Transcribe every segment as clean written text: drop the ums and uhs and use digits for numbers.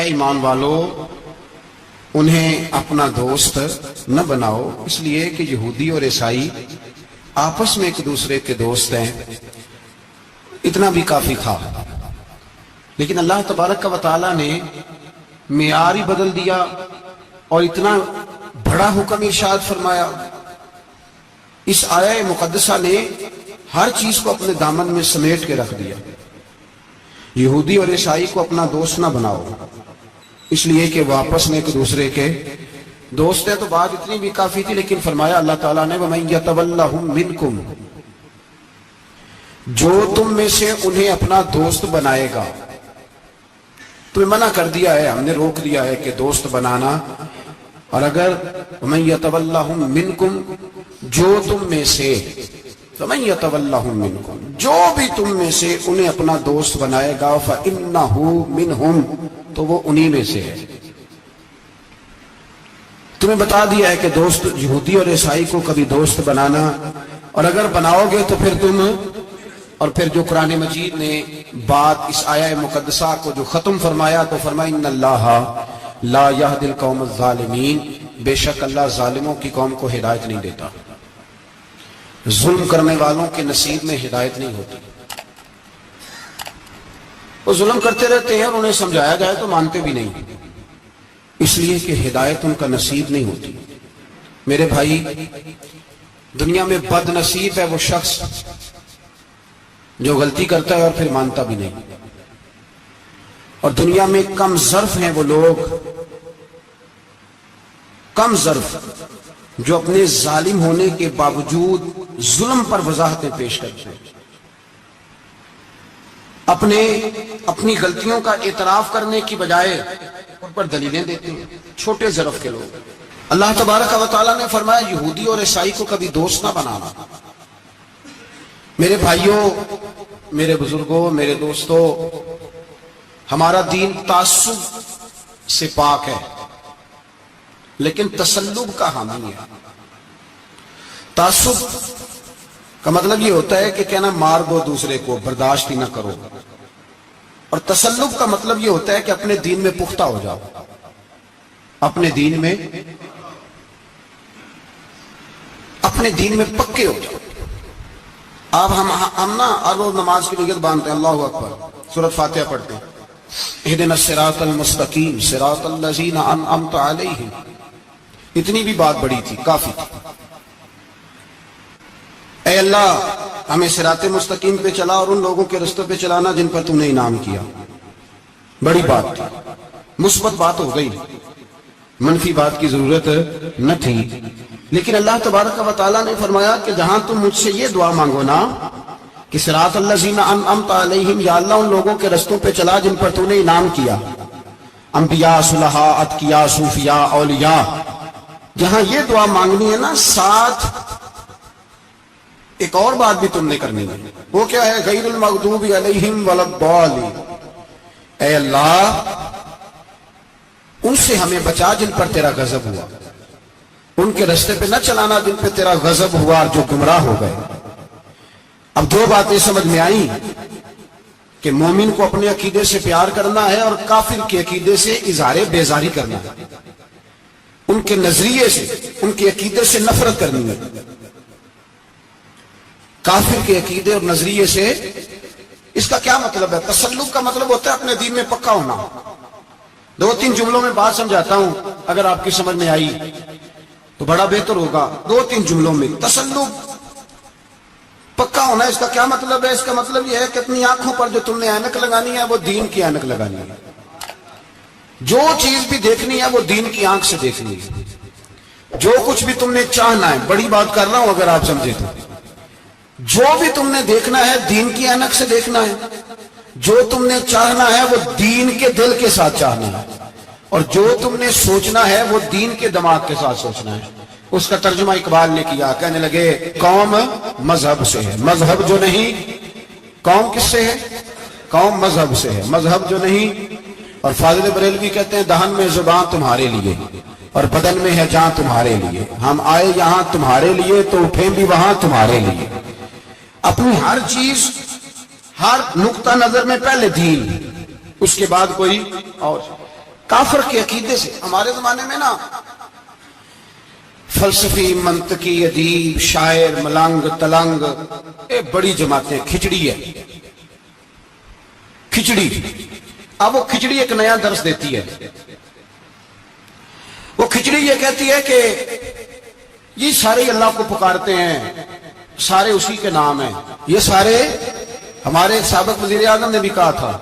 ایمان والو انہیں اپنا دوست نہ بناؤ، اس لیے کہ یہودی اور عیسائی آپس میں ایک دوسرے کے دوست ہیں، اتنا بھی کافی تھا۔ لیکن اللہ تبارک و تعالیٰ نے معیار ہی بدل دیا اور اتنا بڑا حکم ارشاد فرمایا۔ اس آیہ مقدسہ نے ہر چیز کو اپنے دامن میں سمیٹ کے رکھ دیا۔ یہودی اور عیسائی کو اپنا دوست نہ بناؤ، اس لیے کہ وہ آپس میں ایک دوسرے کے دوست ہیں۔ تو بات اتنی بھی کافی تھی، لیکن فرمایا اللہ تعالیٰ نے وَمَن يَتَوَلَّهُم مِّنكُمْ، جو تم میں سے انہیں اپنا دوست بنائے گا۔ تمہیں منع کر دیا ہے، ہم نے روک دیا ہے کہ دوست بنانا، اور اگر وَمَن يَتَوَلَّهُم مِّنكُمْ، جو تم میں سے، وَمَن يَتَوَلَّهُم مِّنكُمْ، جو بھی تم میں سے انہیں اپنا دوست بنائے گا، فَإِنَّهُ مِنْهُمْ، تو وہ انہی میں سے ہے۔ تمہیں بتا دیا ہے کہ دوست یہودی اور عیسائی کو کبھی دوست بنانا، اور اگر بناؤ گے تو پھر تم، اور پھر جو قرآن مجید نے بات اس آیہ مقدسہ کو جو ختم فرمایا تو فرمایا ان اللہ لا یہدی القوم الظالمین، بے شک اللہ ظالموں کی قوم کو ہدایت نہیں دیتا۔ ظلم کرنے والوں کے نصیب میں ہدایت نہیں ہوتی، وہ ظلم کرتے رہتے ہیں اور انہیں سمجھایا جائے تو مانتے بھی نہیں، اس لیے کہ ہدایت ان کا نصیب نہیں ہوتی۔ میرے بھائی، دنیا میں بد نصیب ہے وہ شخص جو غلطی کرتا ہے اور پھر مانتا بھی نہیں، اور دنیا میں کم ظرف ہیں وہ لوگ، کم ظرف جو اپنے ظالم ہونے کے باوجود ظلم پر وضاحتیں پیش کرتے ہیں، اپنی غلطیوں کا اعتراف کرنے کی بجائے ان پر دلیلیں دیتے ہیں، چھوٹے ظرف کے لوگ۔ اللہ تبارک و تعالیٰ نے فرمایا یہودی اور عیسائی کو کبھی دوست نہ بنانا۔ میرے بھائیوں، میرے بزرگوں، میرے دوستوں، ہمارا دین تعصب سے پاک ہے لیکن تسلب کا حامی ہے۔ تعصب کا مطلب یہ ہوتا ہے کہ کہنا مار دو دوسرے کو، برداشت ہی نہ کرو، اور تسلب کا مطلب یہ ہوتا ہے کہ اپنے دین میں پختہ ہو جاؤ، اپنے دین میں پکے ہو جاؤ۔ اب ہم نا ہر روز نماز کی نیت باندھتے ہیں، اللہ اکبر، سورۃ فاتحہ پڑھتے ہیں، اہدنا الصراط المستقیم صراط الذین انعمت علیہم، اتنی بھی بات بڑی تھی، کافی تھی۔ اے اللہ ہمیں صراط مستقیم پہ چلا اور ان لوگوں کے رستوں پہ چلانا جن پر تم نے انعام کیا، بڑی بات تھی، مثبت بات ہو گئی، منفی بات کی ضرورت نہ تھی۔ لیکن اللہ تبارک و تعالیٰ نے فرمایا کہ جہاں تم مجھ سے یہ دعا مانگو نا کہ صراط الذین انعمت علیہم، یا اللہ ان لوگوں کے رستوں پہ چلا جن پر تو نے انعام کیا، انبیاء، صلحاء، اتقیاء، صوفیاء، اولیاء، جہاں یہ دعا مانگنی ہے نا، ساتھ ایک اور بات بھی تم نے کرنی ہے، وہ کیا ہے؟ غیر المغضوب علیہم ولا الضالین، اے اللہ ان سے ہمیں بچا جن پر تیرا غضب ہوا، ان کے رستے پہ نہ چلانا جن پہ تیرا غضب ہوا اور جو گمراہ ہو گئے۔ اب دو باتیں سمجھ میں آئیں کہ مومن کو اپنے عقیدے سے پیار کرنا ہے اور کافر کے عقیدے سے اظہار بیزاری کرنا ہے، ان کے نظریے سے، ان کے عقیدے سے نفرت کرنی ہے۔ کافر کے عقیدے اور نظریے سے، اس کا کیا مطلب ہے؟ تسلب کا مطلب ہوتا ہے اپنے دین میں پکا ہونا۔ دو تین جملوں میں بات سمجھاتا ہوں، اگر آپ کی سمجھ میں آئی تو بڑا بہتر ہوگا۔ دو تین جملوں میں تسلب، پکا ہونا، اس کا کیا مطلب ہے؟ اس کا مطلب یہ ہے کہ اپنی آنکھوں پر جو تم نے اینک لگانی ہے وہ دین کی اینک لگانی ہے، جو چیز بھی دیکھنی ہے وہ دین کی آنکھ سے دیکھنی ہے، جو کچھ بھی تم نے چاہنا ہے، بڑی بات کر رہا ہوں اگر آپ سمجھے تو، جو بھی تم نے دیکھنا ہے دین کی اینک سے دیکھنا ہے، جو تم نے چاہنا ہے وہ دین کے دل کے ساتھ چاہنا ہے، اور جو تم نے سوچنا ہے وہ دین کے دماغ کے ساتھ سوچنا ہے۔ اس کا ترجمہ اقبال نے کیا، کہنے لگے قوم مذہب سے ہے، مذہب جو نہیں، قوم کس سے ہے؟ قوم مذہب سے ہے، مذہب جو نہیں۔ اور فاضل بریلوی کہتے ہیں دہن میں زبان تمہارے لیے اور بدن میں ہے جان تمہارے لیے، ہم آئے یہاں تمہارے لیے تو اٹھیں بھی وہاں تمہارے لیے۔ اپنی ہر چیز، ہر نقطہ نظر میں پہلے دین، اس کے بعد کوئی اور۔ کافر کے عقیدے سے. ہمارے زمانے میں نا فلسفی، منطقی، ادیب، شاعر، ملنگ، تلنگ، یہ بڑی جماعتیں. کھچڑی ہے، کھچڑی. اب وہ کھچڑی ایک نیا درس دیتی ہے. وہ کھچڑی یہ کہتی ہے کہ یہ سارے اللہ کو پکارتے ہیں، سارے اسی کے نام ہیں. یہ سارے ہمارے سابق وزیر اعظم نے بھی کہا تھا،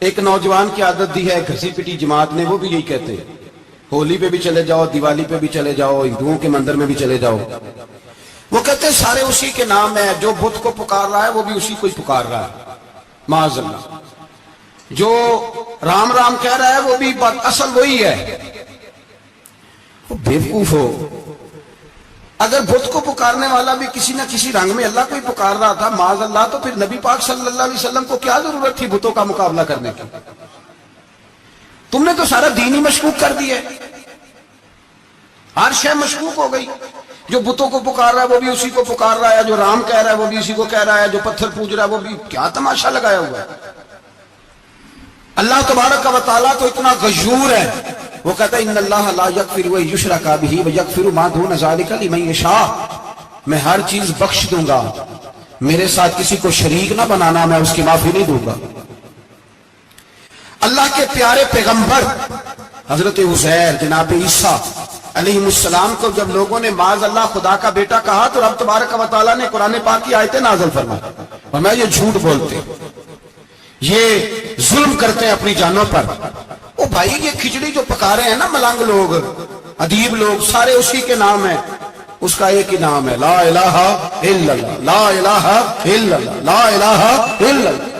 ایک نوجوان کی عادت دی ہے گھسی پٹی جماعت نے، وہ بھی یہی کہتے ہیں. ہولی پہ بھی چلے جاؤ، دیوالی پہ بھی چلے جاؤ، ہندوؤں کے مندر میں بھی چلے جاؤ. وہ کہتے ہیں سارے اسی کے نام ہے. جو بت کو پکار رہا ہے وہ بھی اسی کو ہی پکار رہا ہے، معاذ اللہ. جو رام رام کہہ رہا ہے وہ بھی اصل وہی ہے. بیوقوف ہو. اگر بت کو پکارنے والا بھی کسی نہ کسی رنگ میں اللہ کو ہی پکار رہا تھا معاذ اللہ، تو پھر نبی پاک صلی اللہ علیہ وسلم کو کیا ضرورت تھی بتوں کا مقابلہ کرنے کی؟ تم نے تو سارا دین ہی مشکوک کر دیا ہے. ہر شے مشکوک ہو گئی. جو بتوں کو پکار رہا ہے وہ بھی اسی کو پکار رہا ہے، جو رام کہہ رہا ہے وہ بھی اسی کو کہہ رہا ہے، جو پتھر پوج رہا ہے وہ بھی. کیا تماشا لگایا ہوا ہے. اللہ تبارک و تعالیٰ تو اتنا غیور ہے، وہ کہتا ہے ان اللہ لا یغفر ان یشرک بہ ویغفر ما دون ذلک لمن یشاء. میں ہر چیز بخش دوں گا، میرے ساتھ کسی کو شریک نہ بنانا، میں اس کی معافی نہیں دوں گا. اللہ کے پیارے پیغمبر حضرت عزیر جناب عیسیٰ علیہ السلام کو جب لوگوں نے معاذ اللہ خدا کا بیٹا کہا تو رب تبارک و تعالیٰ نے قرآن پاک کی آیتیں نازل فرمائی. اور میں یہ جھوٹ بولتے، یہ ظلم کرتے ہیں اپنی جانوں پر. او بھائی یہ کھچڑی جو پکا رہے ہیں نا ملنگ لوگ، ادیب لوگ، سارے اسی کے نام ہیں. اس کا ایک ہی نام ہے، لا الہ الا اللہ، لا الہ الا اللہ، لا الہ الا اللہ.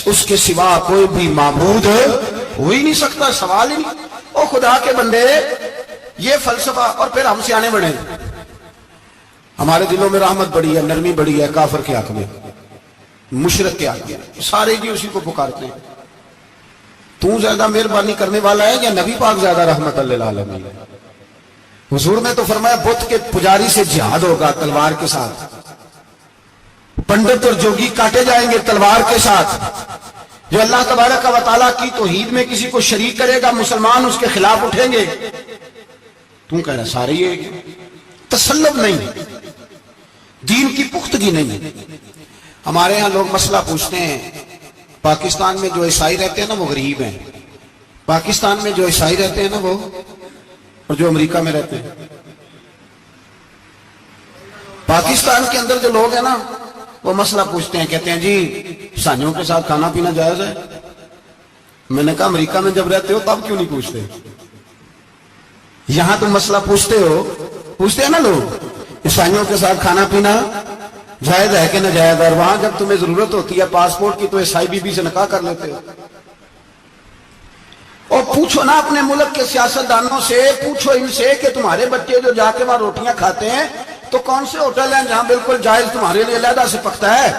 اس کے سوا کوئی بھی معبود ہو ہی نہیں سکتا، سوال ہی نہیں. او خدا کے بندے، یہ فلسفہ. اور پھر ہم سیانے بڑے ہیں، ہمارے دلوں میں رحمت بڑی ہے، نرمی بڑی ہے. کافر کے حق میں، مشرک کے حق میں، سارے بھی اسی کو پکارتے ہیں. تو زیادہ مہربانی کرنے والا ہے یا نبی پاک زیادہ رحمت للعالمین ہے؟ حضور نے تو فرمایا بت کے پجاری سے جہاد ہوگا تلوار کے ساتھ. پنڈت اور جوگی کاٹے جائیں گے تلوار کے ساتھ. جو اللہ تبارک و تعالیٰ کی توحید میں کسی کو شریک کرے گا مسلمان اس کے خلاف اٹھیں گے. تم کہہ رہا سارے یہ تسلب نہیں، دین کی پختگی نہیں. ہمارے ہاں لوگ مسئلہ پوچھتے ہیں، پاکستان میں جو عیسائی رہتے ہیں نا وہ غریب ہیں. پاکستان میں جو عیسائی رہتے ہیں نا وہ، اور جو امریکہ میں رہتے ہیں. پاکستان کے اندر جو لوگ ہیں نا وہ مسئلہ پوچھتے ہیں، کہتے ہیں جی عیسائیوں کے ساتھ کھانا پینا جائز ہے. میں نے کہا امریکہ میں جب رہتے ہو تب کیوں نہیں پوچھتے؟ یہاں تم مسئلہ پوچھتے ہو، پوچھتے ہیں نا لوگ عیسائیوں کے ساتھ کھانا پینا جائز ہے کہ ناجائز ہے، اور وہاں جب تمہیں ضرورت ہوتی ہے پاسپورٹ کی تو عیسائی بی بی سے نکاح کر لیتے ہو. اور پوچھو نا اپنے ملک کے سیاستدانوں سے، پوچھو ان سے کہ تمہارے بچے جو جا کے وہاں روٹیاں کھاتے ہیں تو کون سے ہوٹل ہیں جہاں بالکل جائز تمہارے لیے علیحدہ سے پکتا ہے؟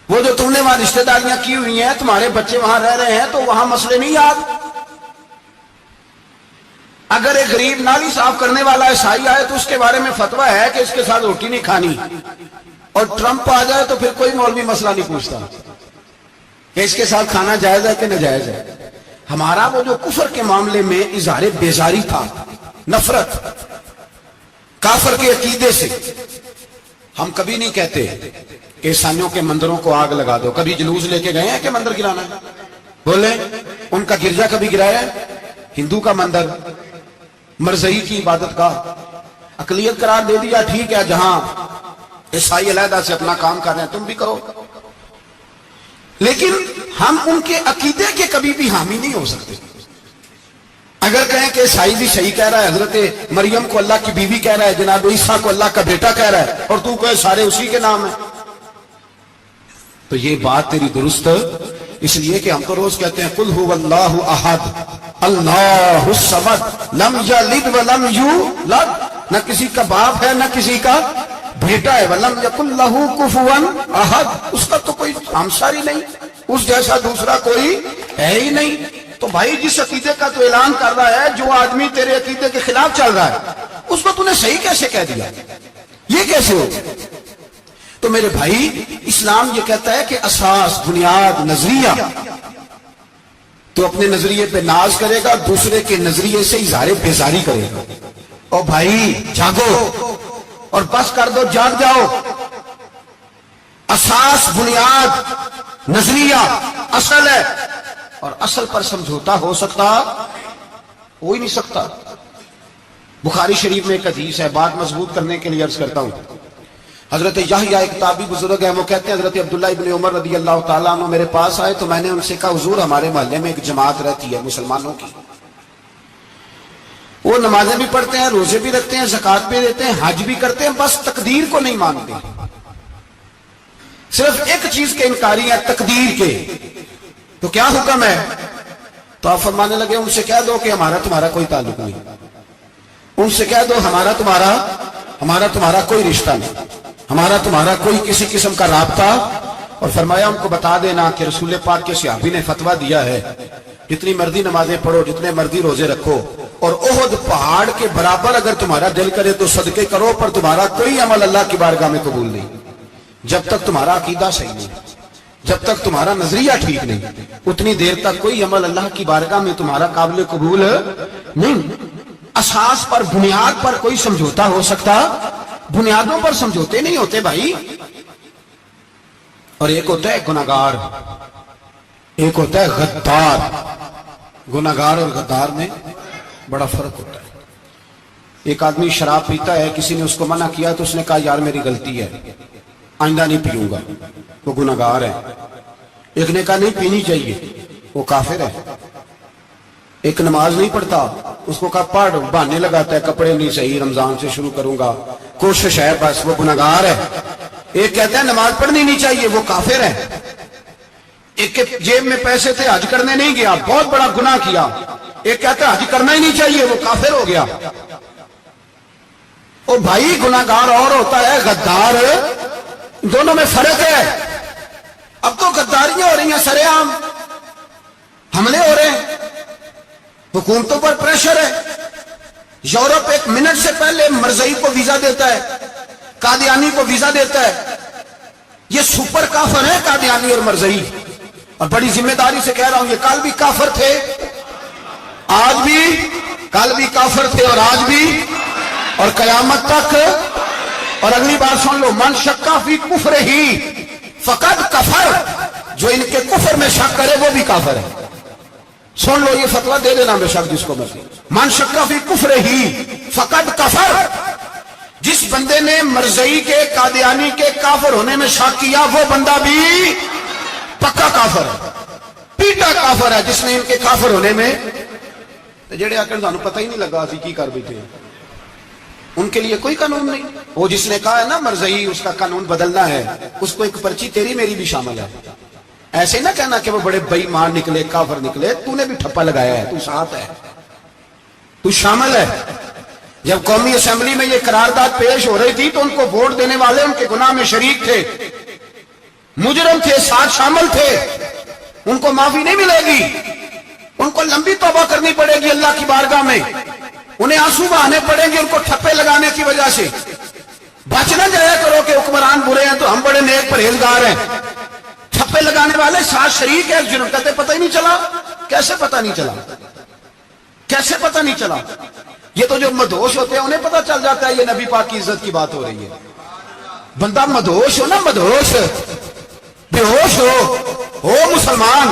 وہ جو تم نے وہاں رشتہ داریاں کی ہوئی ہیں، تمہارے بچے وہاں رہ رہے ہیں تو وہاں مسئلے نہیں یاد. اگر ایک غریب نالی صاف کرنے والا عیسائی آئے تو اس کے بارے میں فتویٰ ہے کہ اس کے ساتھ روٹی نہیں کھانی، اور ٹرمپ آ جائے تو پھر کوئی مولوی مسئلہ نہیں پوچھتا کہ اس کے ساتھ کھانا جائز ہے کہ ناجائز ہے. ہمارا وہ جو کفر کے معاملے میں اظہار بیزاری تھا، نفرت کافر کے عقیدے سے، ہم کبھی نہیں کہتے کہ عیسائیوں کے مندروں کو آگ لگا دو. کبھی جلوس لے کے گئے ہیں کہ مندر گرانا ہے؟ بولے ان کا گرجا کبھی گرایا ہے؟ ہندو کا مندر، مرزئی کی عبادت کا اقلیت قرار دے دیا. ٹھیک ہے، جہاں عیسائی علیحدہ سے اپنا کام کر رہے ہیں تم بھی کرو، لیکن ہم ان کے عقیدے کے کبھی بھی حامی نہیں ہو سکتے. اگر کہیں کہ عیسائی بھی صحیح کہہ رہا ہے، حضرت مریم کو اللہ کی بیوی کہہ رہا ہے، جناب عیسیٰ کو اللہ کا بیٹا کہہ رہا ہے، اور تو کہے سارے اسی کے نام ہیں، تو یہ بات تیری درست اس لیے کہ ہم تو روز کہتے ہیں قل هو اللہ احد اللہ الصمد لم یلد ولم یولد. نہ کسی کا باپ ہے نہ کسی کا بیٹا ہے. ولم یکن لہ کفوا احد، اس کا تو کوئی ہمسر ہی نہیں، اس جیسا دوسرا کوئی ہے ہی نہیں. تو بھائی جس عقیدے کا تو اعلان کر رہا ہے، جو آدمی تیرے عقیدے کے خلاف چل رہا ہے، اس کو تو نے صحیح کیسے کہہ دیا؟ یہ کیسے ہو؟ تو میرے بھائی اسلام یہ کہتا ہے کہ اساس، بنیاد، نظریہ تو اپنے نظریے پہ ناز کرے گا، دوسرے کے نظریے سے اظہار بیزاری کرے گا۔ او بھائی جاگو اور بس کر دو، جاگ جاؤ۔ اساس، بنیاد، نظریہ اصل ہے، اور اصل پر سمجھوتا ہو سکتا ہو ہی نہیں سکتا۔ بخاری شریف میں ایک حدیث ہے، بات مضبوط کرنے کے لیے عرض کرتا ہوں۔ حضرت یحییٰ ایک تابعی بزرگ ہے، وہ کہتے ہیں حضرت عبداللہ ابن عمر رضی اللہ تعالیٰ عنہ میرے پاس آئے تو میں نے ان سے کہا حضور ہمارے محلے میں ایک جماعت رہتی ہے مسلمانوں کی، وہ نمازیں بھی پڑھتے ہیں، روزے بھی رکھتے ہیں، زکوٰۃ بھی دیتے ہیں، حج بھی کرتے ہیں، بس تقدیر کو نہیں مانتے، صرف ایک چیز کے انکاری ہے، تقدیر کے۔ تو کیا حکم ہے؟ تو آپ فرمانے لگے ان سے کہہ دو کہ ہمارا تمہارا کوئی تعلق نہیں، ان سے کہہ دو ہمارا تمہارا کوئی رشتہ نہیں، ہمارا تمہارا کوئی کسی قسم کا رابطہ۔ اور فرمایا ان کو بتا دینا کہ رسول پاک کے صحابی نے فتویٰ دیا ہے جتنی مرضی نمازیں پڑھو، جتنے مرضی روزے رکھو، اور احد پہاڑ کے برابر اگر تمہارا دل کرے تو صدقے کرو، پر تمہارا کوئی عمل اللہ کی بارگاہ میں قبول نہیں جب تک تمہارا عقیدہ صحیح نہیں، جب تک تمہارا نظریہ ٹھیک نہیں، اتنی دیر تک کوئی عمل اللہ کی بارگاہ میں تمہارا قابل قبول نہیں۔ اساس پر، بنیاد پر کوئی سمجھوتا ہو سکتا، بنیادوں پر سمجھوتے نہیں ہوتے بھائی۔ اور ایک ہوتا ہے گناہگار، ایک ہوتا ہے غدار۔ گناہگار اور غدار میں بڑا فرق ہوتا ہے۔ ایک آدمی شراب پیتا ہے، کسی نے اس کو منع کیا تو اس نے کہا یار میری غلطی ہے، آئندہ نہیں پیوں گا، وہ گناہگار ہے۔ ایک نے کہا نہیں پینی چاہیے، وہ کافر ہے۔ ایک نماز نہیں پڑھتا، اس کو کہا پڑھ، بہانے لگاتا ہے کپڑے نہیں صحیح، رمضان سے شروع کروں گا، کوشش ہے بس، وہ گناہگار ہے۔ ایک کہتا ہے نماز پڑھنی نہیں چاہیے، وہ کافر ہے۔ ایک کے جیب میں پیسے تھے، حج کرنے نہیں گیا، بہت بڑا گناہ کیا۔ ایک کہتا ہے حج کرنا ہی نہیں چاہیے، وہ کافر ہو گیا۔ او بھائی گناہگار اور ہوتا ہے، غدار، دونوں میں فرق ہے۔ اب تو غداریاں ہو رہی ہیں، سرے عام حملے ہو رہے ہیں، حکومتوں پر پریشر ہے۔ یورپ ایک منٹ سے پہلے مرزئی کو ویزا دیتا ہے، قادیانی کو ویزا دیتا ہے۔ یہ سپر کافر ہیں قادیانی اور مرزئی، اور بڑی ذمہ داری سے کہہ رہا ہوں، یہ کل بھی کافر تھے، آج بھی، کل بھی کافر تھے اور آج بھی، اور قیامت تک۔ اور اگلی بات سن لو، من شکا فی کفر ہی فقد کفر، جو ان کے کفر میں شک کرے وہ بھی کافر ہے۔ سن لو، یہ فتویٰ دے دینا بے شک جس کو مرضی۔ من شکا فی کفر ہی فقد کفر، جس بندے نے مرزئی کے، قادیانی کے کافر ہونے میں شک کیا، وہ بندہ بھی پکا کافر ہے، پیٹا کافر ہے، جس نے ان کے کافر ہونے میں۔ جڑے آکر سانو پتہ ہی نہیں لگا اسی کی کر بیٹھے، ان کے لیے کوئی قانون نہیں۔ وہ جس نے کہا ہے نا مرزئی اس کا قانون بدلنا ہے، اس کو ایک پرچی تیری میری بھی شامل ہے۔ ایسے نہ کہنا کہ وہ بڑے بے ایمان نکلے، کافر نکلے، تو نے بھی ٹھپا لگایا ہے، تو ساتھ ہے، تو شامل ہے۔ جب قومی اسمبلی میں یہ قرارداد پیش ہو رہی تھی تو ان کو ووٹ دینے والے ان کے گناہ میں شریک تھے، مجرم تھے، ساتھ شامل تھے، ان کو معافی نہیں ملے گی، ان کو لمبی توبہ کرنی پڑے گی اللہ کی بارگاہ میں، انہیں آنسو بہانے پڑیں گے ان کو ٹھپے لگانے کی وجہ سے۔ بچ نہ جایا کرو کہ حکمران برے ہیں تو ہم بڑے نیک پرہیزگار ہیں، ٹھپے لگانے والے ساتھ شریک ہے جرم کرتے، پتہ ہی نہیں چلا۔ کیسے پتہ نہیں چلا؟ کیسے پتہ نہیں چلا؟ یہ تو جو مدہوش ہوتے ہیں انہیں پتہ چل جاتا ہے یہ نبی پاک کی عزت کی بات ہو رہی ہے۔ بندہ مدہوش ہو نا، مدہوش، بے ہوش ہو مسلمان،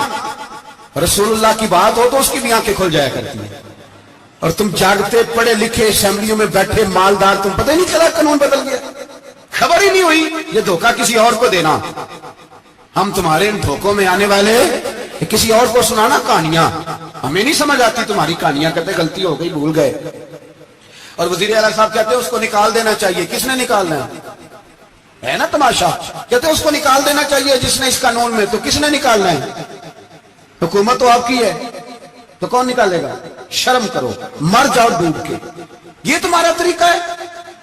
رسول اللہ کی بات ہو تو اس کی بھی آنکھیں کھل جایا کرتی ہیں، اور تم جاگتے پڑھے لکھے اسمبلیوں میں بیٹھے مالدار، تم پتہ ہی نہیں چلا قانون بدل گیا، خبر ہی نہیں ہوئی۔ یہ دھوکہ کسی اور کو دینا، ہم تمہارے ان دھوکوں میں آنے والے، کسی اور کو سنانا کہانیاں، ہمیں نہیں سمجھ آتی تمہاری کہانیاں، کہتے غلطی ہو گئی، بھول گئے۔ اور وزیر اعلیٰ صاحب کہتے ہیں اس کو نکال دینا چاہیے۔ کس نے نکالنا ہے نا تماشا؟ کہتے ہیں اس کو نکال دینا چاہیے جس نے اس قانون میں، تو کس نے نکالنا ہے؟ حکومت تو آپ کی ہے، تو کون نکالے گا؟ شرم کرو، مر جاؤ ڈوب کے۔ یہ تمہارا طریقہ ہے؟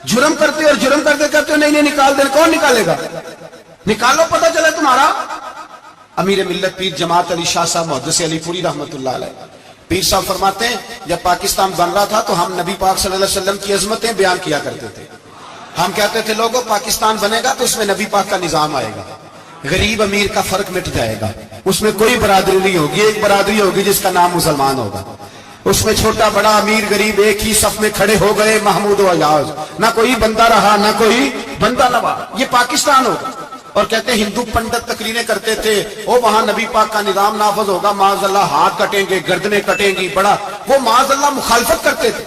جرم کرتے اور جرم کرتے کہتے ہو نہیں نکال دیں، کون نکالے گا؟ نکالو، پتہ چلے تمہارا۔ امیر ملت پیر جماعت علی شاہ صاحب محدث علی پوری رحمت اللہ علیہ، پیر صاحب فرماتے ہیں جب پاکستان بن رہا تھا تو ہم نبی پاک صلی اللہ علیہ وسلم کی عظمتیں بیان کیا کرتے تھے۔ ہم کہتے تھے لوگوں پاکستان بنے گا تو اس میں نبی پاک کا نظام آئے گا، غریب امیر کا فرق مٹ جائے گا، اس میں کوئی برادری نہیں ہوگی, ایک برادری ہوگی جس کا نام مسلمان ہوگا. اس میں چھوٹا بڑا امیر غریب ایک ہی صف میں کھڑے ہو گئے, محمود و ایاز, نہ کوئی بندہ رہا نہ کوئی بندہ نوا. یہ پاکستان ہوگا. اور کہتے ہیں ہندو پنڈت تقریریں کرتے تھے, وہ وہاں نبی پاک کا نظام نافذ ہوگا, معاذ اللہ ہاتھ کٹیں گے, گردنیں کٹیں گی, بڑا وہ معاذ اللہ مخالفت کرتے تھے.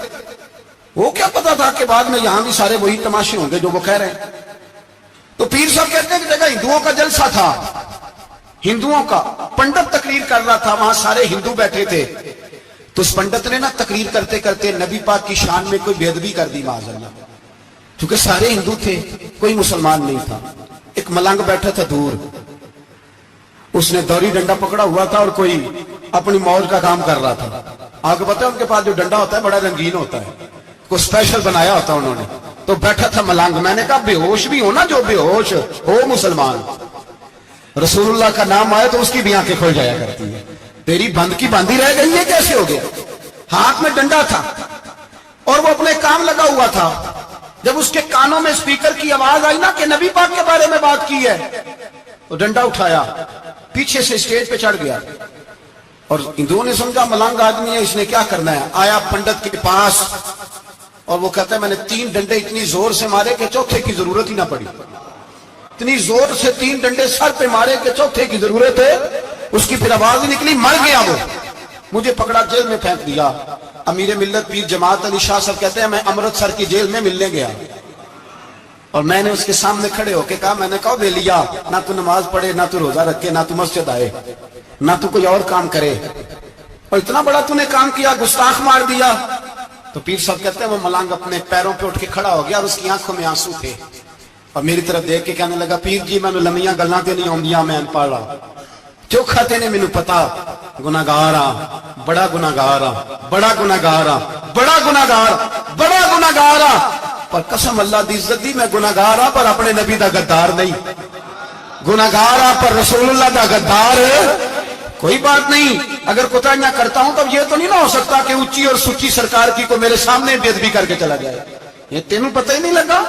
وہ کیا پتا تھا کہ بعد میں یہاں بھی سارے وہی تماشے ہوں گے جو وہ کہہ رہے ہیں. تو پیر صاحب کہتے ہیں کہ جگہ ہندوؤں کا جلسہ تھا, ہندوؤں کا پنڈت تقریر کر رہا تھا, وہاں سارے ہندو بیٹھے تھے. تو اس پنڈت نے نا تقریر کرتے کرتے نبی پاک کی شان میں کوئی بے ادبی کر دی معاذ اللہ. کیونکہ سارے ہندو تھے, کوئی مسلمان نہیں تھا. ایک ملنگ بیٹھا تھا دور, اس نے دوری ڈنڈا پکڑا ہوا تھا اور کوئی اپنی موج کا کام کر رہا تھا. آگے پتہ ہے ان کے پاس جو ڈنڈا ہوتا ہے بڑا رنگین ہوتا ہے, کوئی اسپیشل بنایا ہوتا انہوں نے. تو بیٹھا تھا ملنگ. میں نے کہا بے ہوش بھی ہو نا, جو بے ہوش ہو مسلمان, رسول اللہ کا نام آئے تو اس کی بھی آنکھیں کھل جایا کرتی ہے. تیری بند کی باندھی رہ گئی ہے, کیسے ہو گیا؟ ہاتھ میں ڈنڈا تھا اور وہ اپنے کام لگا ہوا تھا. جب اس کے کانوں میں اسپیکر کی آواز آئی نا کہ نبی پاک کے بارے میں بات کی ہے, تو ڈنڈا اٹھایا, پیچھے سے اسٹیج پہ چڑھ گیا. اور ہندوؤں نے سمجھا ملنگ آدمی ہے, اس نے کیا کرنا ہے. آیا پنڈت کے پاس اور وہ کہتا ہے میں نے 3 ڈنڈے اتنی زور سے مارے کہ چوتھے کی ضرورت ہی نہ پڑی. اتنی زور سے 3 ڈنڈے سر پہ مارے کہ چوتھے کی ضرورت ہے. اس کی پھر آواز ہی نکلی, مر گیا وہ. مجھے پکڑا, جیل میں پھینک دیا. امیر ملت پیر جماعت علی شاہ صاحب کہتے ہیں میں امرتسر کی جیل میں ملنے گیا, اور میں نے اس کے سامنے کھڑے ہو کے کہا, میں نے کہا بے لیا, نہ تو نماز پڑھے, نہ تو روزہ رکھے, نہ تو مسجد آئے, نہ تو کوئی اور کام کرے, اور اتنا بڑا تو نے کام کیا, گستاخ مار دیا. تو پیر صاحب کہتے ہیں وہ ملنگ اپنے پیروں پہ اٹھ کے کھڑا ہو گیا اور اس کی آنکھوں میں آنسو تھے, اور میری طرف دیکھ کے کہنے لگا پیر جی میں نے لمیاں گلاں تے نہیں آندیاں, میں ان پڑھا چوکھا تے نے مینوں پتا گناہگار ہاں, بڑا گناہگار ہاں, بڑا گناہگار ہاں, بڑا گناہگار, بڑا گناہگار ہاں, پر قسم اللہ دی عزت دی میں گناہگار ہاں پر اپنے نبی دا غدار نہیں, گناہگار ہاں پر رسول اللہ دا غدار. کوئی بات نہیں, اگر کوتاہیاں کرتا ہوں تو یہ تو نہیں نہ ہو سکتا کہ اونچی اور سچی سرکار کی کو میرے سامنے بے ادبی کر کے چلا جائے. یہ تینوں پتہ ہی نہیں لگا,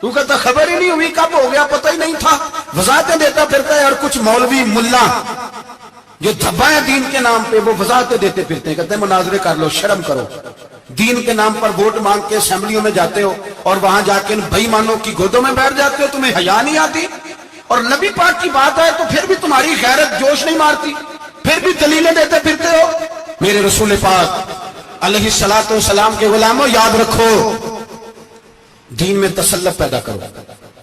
تو کہتا خبر ہی نہیں ہوئی, کب ہو گیا پتہ ہی نہیں تھا. وضاحتیں دیتا پھرتا ہے, اور کچھ مولوی ملا جو دھبا ہے دین کے نام پہ وہ وضاحتیں دیتے پھرتے ہیں, کہتے ہیں مناظرے کر لو, شرم کرو. دین کے نام پر ووٹ مانگ کے اسمبلیوں میں جاتے ہو اور وہاں جا کے بھائی مانوں کی گودوں میں بیٹھ جاتے ہو, تمہیں حیا نہیں آتی. اور نبی پاک کی بات ہے تو پھر بھی تمہاری غیرت جوش نہیں مارتی, پھر بھی دلیلیں دیتے پھرتے ہو. میرے رسول پاک علیہ الصلوۃ والسلام کے غلاموں, یاد رکھو دین میں تسلط پیدا کرو,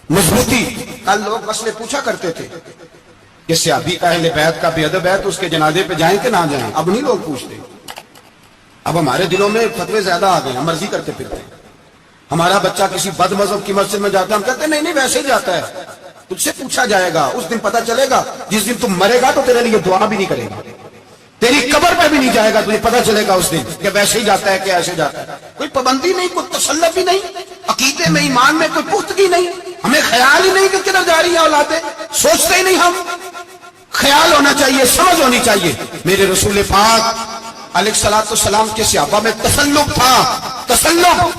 مضبوطی. کل لوگ مسئلے پوچھا کرتے تھے کہ صحابی کا اہل بیت کا بے ادب ہے تو اس کے جنازے پہ جائیں کہ نہ جائیں. اب نہیں لوگ پوچھتے, اب ہمارے دلوں میں فتوے زیادہ آ گئے, ہم مرضی کرتے پھرتے ہیں. ہمارا بچہ کسی بد مذہب کی مسجد میں جاتا ہے, ہم کہتے ہیں نہیں ویسے ہی جاتا ہے. تجھ سے پوچھا جائے گا, اس دن پتہ چلے گا, جس دن تم مرے گا تو تیرے لیے دعا بھی نہیں کرے گا, تیری قبر پہ بھی نہیں جائے گا, تجھے پتہ چلے گا اس دن کہ ویسے ہی جاتا ہے کہ ایسے جاتا ہے. کوئی پابندی نہیں, کوئی تسلط بھی نہیں, عقیدے میں ایمان میں کوئی پختگی نہیں, ہمیں خیال ہی نہیں کہ کدھر جا رہی ہیں اولادیں, سوچتے ہی نہیں. ہم خیال ہونا چاہیے, سمجھ ہونی چاہیے. میرے رسول پاک علیہ الصلوۃ والسلام کے صحابہ میں تسلط تھا, تسلط.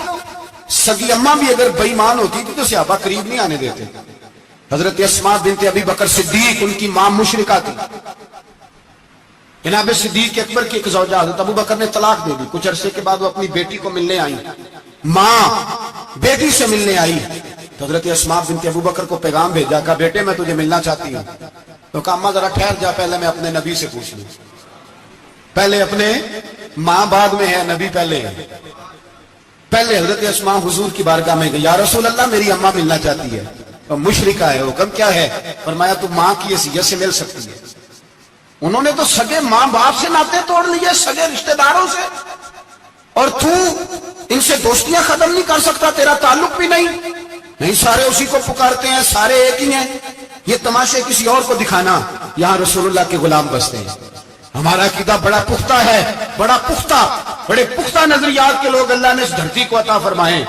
سگی اماں بھی اگر بے ایمان ہوتی تھی تو صحابہ قریب نہیں آنے دیتے. حضرت اسماء بنت ابی بکر صدیق, ان کی ماں مشرکہ تھی. جناب صدیق اکبر کی ایک زوجہ حضرت ابو بکر نے طلاق دے دی. کچھ عرصے کے بعد وہ اپنی بیٹی کو ملنے آئی, ماں بیٹی سے ملنے آئی. تو حضرت اسماء بنت ابو بکر کو پیغام بھیجا, کہا بیٹے میں تجھے ملنا چاہتی ہوں. تو کہا اماں ذرا ٹھہر جا, پہلے میں اپنے نبی سے پوچھ لوں. پہلے اپنے ماں بعد میں ہے, نبی پہلے ہے. پہلے حضرت اسماء حضور کی بارگاہ میں گئی, یا رسول اللہ میری اماں ملنا چاہتی ہے. مشرکہ ہے, حکم کیا ہے؟ فرمایا تو ماں کی حیثیت سے مل سکتی ہے. انہوں نے تو سگے ماں باپ سے ناطے توڑ لیے, سگے رشتہ داروں سے, اور تو ان سے دوستیاں ختم نہیں کر سکتا, تیرا تعلق بھی نہیں. سارے اسی کو پکارتے ہیں, سارے ایک ہی ہیں. یہ تماشے کسی اور کو دکھانا, یہاں رسول اللہ کے غلام بستے ہیں. ہمارا عقیدہ بڑا پختہ ہے, بڑا پختہ, بڑے پختہ نظریات کے لوگ اللہ نے اس دھرتی کو عطا فرمائے.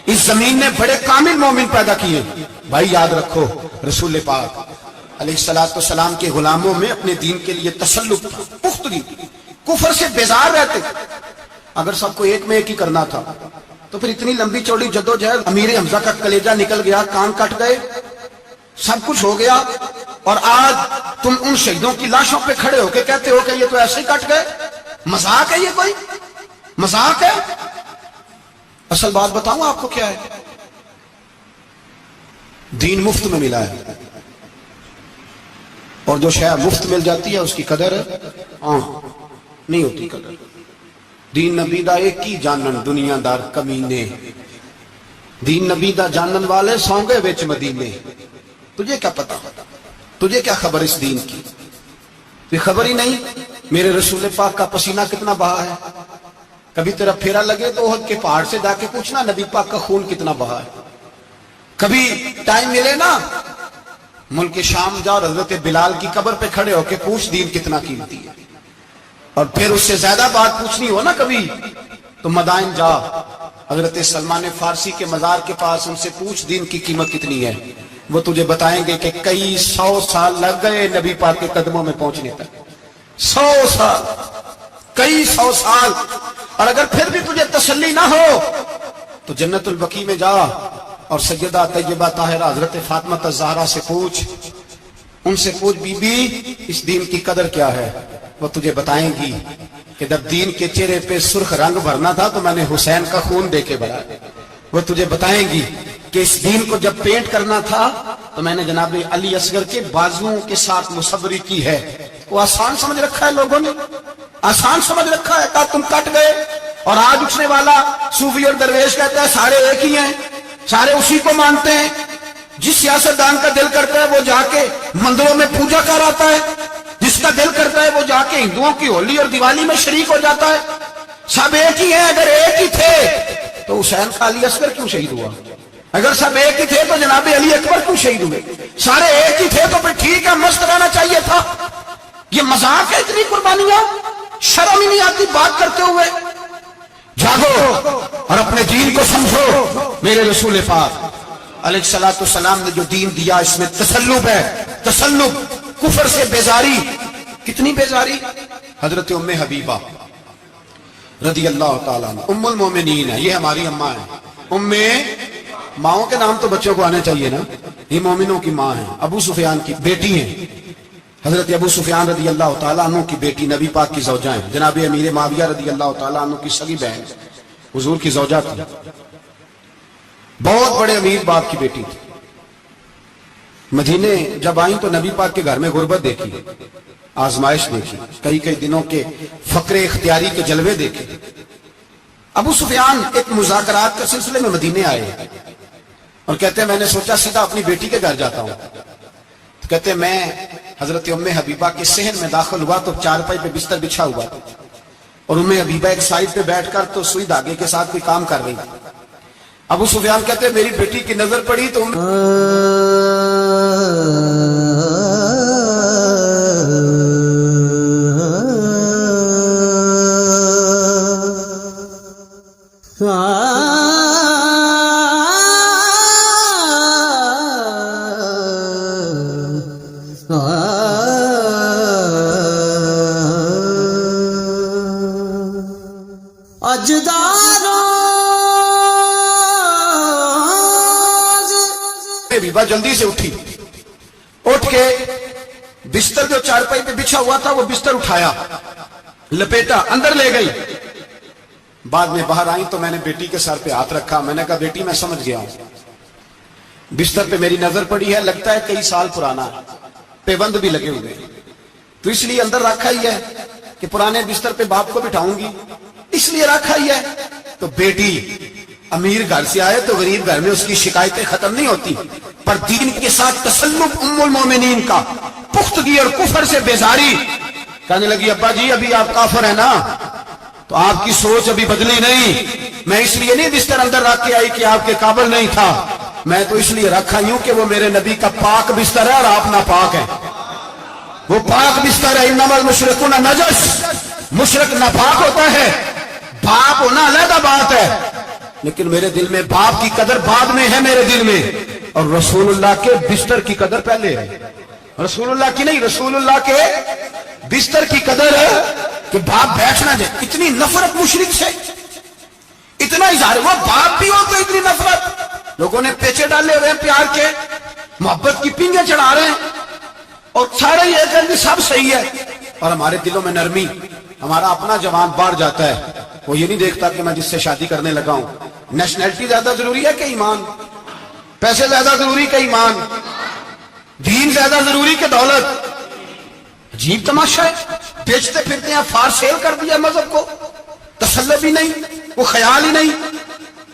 اس زمین نے بڑے کامل مومن پیدا کیے. بھائی یاد رکھو رسول پاک علیہ الصلوۃ والسلام کے غلاموں میں اپنے دین کے لیے تسلط تھا, پختگی, کفر سے بیزار رہتے. اگر سب کو ایک میں ایک ہی کرنا تھا تو پھر اتنی لمبی چوڑی جدوجہد, امیر حمزہ کا کلیجہ نکل گیا, کان کٹ گئے, سب کچھ ہو گیا, اور آج تم ان شہیدوں کی لاشوں پہ کھڑے ہو کے کہتے ہو کہ یہ تو ایسے ہی کٹ گئے. مذاق ہے یہ؟ کوئی مذاق ہے؟ اصل بات بتاؤں آپ کو کیا ہے؟ دین مفت میں ملا ہے، اور جو شے مفت مل جاتی ہے اس کی قدر نہیں ہوتی. قدر دین نبی دا ایک ہی جانن دنیا دار کمینے، دین نبی دا جانن والے سونگے وچ مدینے. تجھے کیا پتا، تجھے کیا خبر اس دین کی؟ یہ خبر ہی نہیں میرے رسول پاک کا پسینہ کتنا بہا ہے. کبھی تیرا پھیرا لگے تو احد کے پہاڑ سے جا کے پوچھنا نبی پاک کا خون کتنا بہا ہے. کبھی ٹائم ملے نا ملک شام جا اور حضرت بلال کی قبر پہ کھڑے ہو کے پوچھ دین کتنا قیمتی ہے. اور پھر اس سے زیادہ بات پوچھنی ہو نا کبھی تو مدائن جا، حضرت سلمان فارسی کے مزار کے پاس ان سے پوچھ دین کی قیمت کتنی ہے. وہ تجھے بتائیں گے کہ کئی 100 سال لگ گئے نبی پاک کے قدموں میں پہنچنے تک. 100 سال، کئی 100 سال. اور اگر پھر بھی تجھے تسلی نہ ہو تو جنت البقیع میں جا اور سیدہ طیبہ طاہرہ حضرت فاطمہ الزہرا سے پوچھ، ان سے پوچھ بی بی اس دین کی قدر کیا ہے. وہ تجھے بتائیں گی کہ جب دین کے چہرے پہ سرخ رنگ بھرنا تھا تو میں نے حسین کا خون دے کے بھرا. وہ تجھے بتائیں گی کہ اس دین کو جب پینٹ کرنا تھا تو میں نے جناب علی اصغر کے بازوؤں کے ساتھ مصوری کی ہے. وہ آسان سمجھ رکھا ہے لوگوں نے، آسان سمجھ رکھا ہے. کہا تم کٹ گئے. اور آج اٹھنے والا صوفی اور درویش کہتا ہے سارے ایک ہی ہیں، سارے اسی کو مانتے ہیں. جس سیاستدان کا دل کرتا ہے وہ جا کے مندروں میں پوجا کر آتا ہے، جس کا دل کرتا ہے وہ جا کے ہندوؤں کی ہولی اور دیوالی میں شریک ہو جاتا ہے. سب ایک ہی ہیں. اگر ایک ہی تھے تو حسین کا علی اصغر کیوں شہید ہوا؟ اگر سب ایک ہی تھے تو جناب علی اکبر کیوں شہید ہوئے؟ سارے ایک ہی تھے تو پھر ٹھیک ہے مست رہنا چاہیے تھا. یہ مذاق ہے اتنی قربانیاں؟ شرم ہی نہیں آتی بات کرتے ہوئے؟ جاگو اور اپنے دین کو سمجھو. میرے رسول پاک علیہ الصلوۃ والسلام نے جو دین دیا اس میں تسلب ہے، تسلب، کفر سے بیزاری. کتنی بیزاری؟ حضرت ام حبیبہ رضی اللہ تعالیٰ عنہ ام المومنین ہے. یہ ہماری اماں ہے. ماؤں کے نام تو بچوں کو آنے چاہیے نا. یہ مومنوں کی ماں ہے. ابو سفیان کی بیٹی ہیں. حضرت ابو سفیان رضی اللہ تعالیٰ عنہ کی بیٹی نبی پاک کی زوجہ ہیں. جناب امیر معاویہ رضی اللہ تعالیٰ عنہ کی سگی بہن حضور کی زوجہ تھی. بہت بڑے امیر باپ کی بیٹی تھی. مدینے جب آئیں تو نبی پاک کے گھر میں غربت دیکھی، آزمائش دیکھی، کئی کئی دنوں کے فقر اختیاری کے جلوے دیکھے. ابو سفیان ایک مذاکرات کے سلسلے میں مدینے آئے اور کہتے ہیں میں نے سوچا سیدھا اپنی بیٹی کے گھر جاتا ہوں. تو کہتے ہیں میں حضرت ام حبیبہ کے صحن میں داخل ہوا تو چارپائی پہ بستر بچھا ہوا تھا اور ام حبیبہ ایک سائڈ پہ بیٹھ کر تو سوئی دھاگے کے ساتھ کوئی کام کر رہی تھی. ابو سفیان کہتے ہیں میری بیٹی کی نظر پڑی تو حبیبہ جلدی سے اٹھی. اٹھ کے بستر جو چارپائی پہ بچھا ہوا تھا وہ بستر اٹھایا، لپیٹا، اندر لے گئی. بعد میں باہر آئی تو میں نے بیٹی کے سر پہ ہاتھ رکھا. میں نے کہا بیٹی میں سمجھ گیا ہوں، بستر پہ میری نظر پڑی ہے، لگتا ہے کئی سال پرانا، پیبند بھی لگے ہوئے، تو اس لیے اندر رکھا ہی ہے کہ پرانے بستر پہ باپ کو بٹھاؤں گی، اس لیے رکھا ہی ہے. تو بیٹی امیر گھر سے آئے تو غریب گھر میں اس کی شکایتیں ختم نہیں ہوتی، پر دین کے ساتھ تسلب ام المومنین کا، پختگی اور کفر سے بیزاری. کہنے لگی ابا جی ابھی آپ کافر ہیں نا، تو آپ کی سوچ ابھی بدلی نہیں. میں اس لیے نہیں بستر اندر رکھ کے آئی کہ آپ کے قابل نہیں تھا، میں تو اس لیے رکھا ہوں کہ وہ میرے نبی کا پاک بستر ہے اور آپ ناپاک ہیں. وہ پاک بستر ہے. انما المشرکون نجس، مشرک ناپاک ہوتا ہے. باپ ہونا علیحدہ بات ہے، لیکن میرے دل میں باپ کی قدر بعد میں ہے میرے دل میں، اور رسول اللہ کے بستر کی قدر پہلے ہے. رسول اللہ کی نہیں، رسول اللہ کے بستر کی قدر ہے کہ باپ بیٹھ نہ جائے. اتنی نفرت مشرک سے، اتنا اظہار، وہ باپ بھی ہو تو اتنی نفرت. لوگوں نے پیچے ڈالے ہوئے ہیں پیار کے، محبت کی پینگیں چڑھا رہے ہیں. اور سارے یہ کہیں کہ سب صحیح ہے، اور ہمارے دلوں میں نرمی، ہمارا اپنا جوان باہر جاتا ہے، وہ یہ نہیں دیکھتا کہ میں جس سے شادی کرنے لگا ہوں نیشنلٹی زیادہ ضروری ہے کہ ایمان، پیسے زیادہ ضروری کہ ایمان، دین زیادہ ضروری کہ دولت؟ عجیب تماشا ہے، بیچتے پھرتے ہیں، فار سیل کر دیا مذہب کو، تسلط بھی نہیں، وہ خیال ہی نہیں،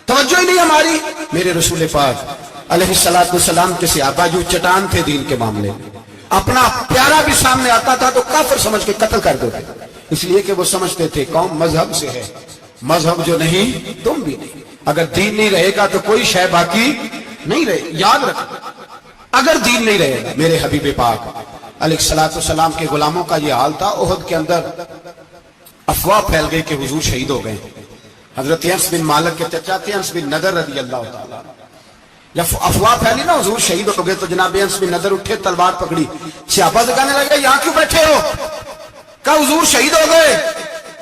توجہ ہی نہیں ہماری۔ میرے رسول پاک علیہ الصلوۃ والسلام کے صحابہ جو چٹان تھے دین کے معاملے میں، اپنا پیارا بھی سامنے آتا تھا تو کافر سمجھ کے قتل کر دیتے، اس لیے کہ وہ سمجھتے تھے قوم مذہب سے ہے، مذہب جو نہیں تم بھی نہیں، اگر دین نہیں رہے گا تو کوئی شے باقی نہیں رہے۔ یاد رکھو، اگر دین نہیں رہے گا، میرے حبیب پاک علیہ الصلوۃ والسلام کے غلاموں کا یہ حال تھا۔ احد کے اندر افواہ پھیل گئی کہ حضور شہید ہو گئے۔ حضرت انس بن مالک کے چچا تھے انس بن نضر رضی اللہ تعالیٰ، جب افواہ پھیلی نا حضور شہید ہو گئے تو جناب انس بن نضر اٹھے، تلوار پکڑی، صحابہ سے کہنے لگے یہاں کیوں بیٹھے ہو؟ کہا حضور شہید ہو گئے،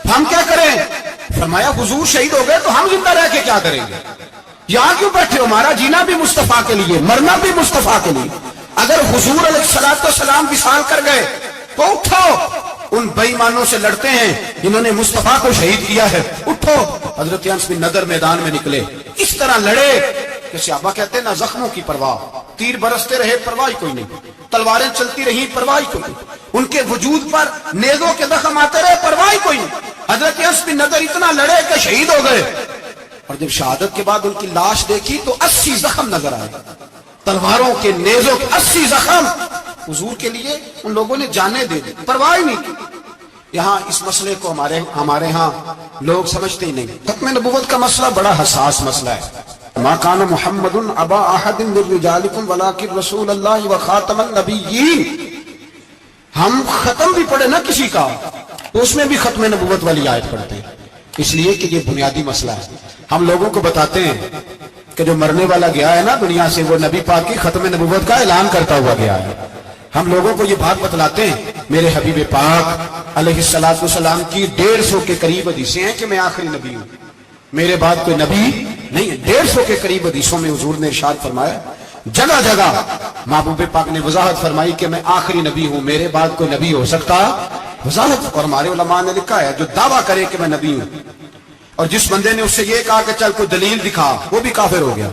ہم کیا کریں؟ فرمایا حضور شہید ہو گئے تو ہم زندہ رہ کے کیا کریں گے؟ یہاں کیوں بیٹھے ہو؟ ہمارا جینا بھی مصطفیٰ کے لیے، مرنا بھی مصطفیٰ کے لیے۔ اگر حضور علیہ الصلوۃ والسلام وصال کر گئے تو اٹھو، ان بے ایمانوں سے لڑتے ہیں جنہوں نے مصطفیٰ کو شہید کیا ہے، اٹھو۔ حضرت انس بن نضر میدان میں نکلے، اس طرح لڑے کہ صحابہ کہتے ہیں نہ زخموں کی پرواہ، تیر برستے رہے پرواہ کوئی نہیں، تلواریں چلتی رہی پرواہ کوئی نہیں، ان کے وجود پر نیزوں کے زخم آتے رہے پرواہ کوئی نہیں۔ حضرت انس بن نضر اتنا لڑے کہ شہید ہو گئے، اور جب شہادت کے بعد ان کی لاش دیکھی تو 80 زخم نظر آئے، تلواروں کے، نیزوں کے 80 زخم۔ حضور کے لیے ان لوگوں نے جانیں دے دی، پرواہ نہیں کی۔ یہاں اس مسئلے کو ہمارے ہاں لوگ سمجھتے ہی نہیں۔ ختم نبوت کا مسئلہ بڑا حساس مسئلہ ہے۔ ما کان محمد ابا احد من رجالکم ولکن رسول اللہ وخاتم النبیین۔ ہم ختم بھی پڑھے نا کسی کا تو اس میں بھی ختم نبوت والی آیت پڑھتے ہیں، اس لیے کہ یہ بنیادی مسئلہ ہے۔ ہم لوگوں کو بتاتے ہیں کہ جو مرنے والا گیا ہے نا دنیا سے، وہ نبی پاک کی ختم نبوت کا اعلان کرتا ہوا گیا ہے۔ ہم لوگوں کو یہ بات بتلاتے ہیں، میرے حبیب پاک علیہ الصلوۃ والسلام کی 150 کے قریب حدیثیں ہیں کہ میں آخری نبی ہوں، میرے بعد کوئی نبی نہیں ہے۔ 150 کے قریب حدیثوں میں حضور نے ارشاد فرمایا، جگہ جگہ محبوب پاک نے وضاحت فرمائی کہ میں آخری نبی ہوں، میرے بعد کوئی نبی ہو سکتا وضاحت۔ اور ہمارے علماء نے لکھا ہے جو دعویٰ کرے کہ میں نبی ہوں، اور جس بندے نے اس سے یہ کہا کہ چل کوئی دلیل دکھا، وہ بھی کافر ہو گیا،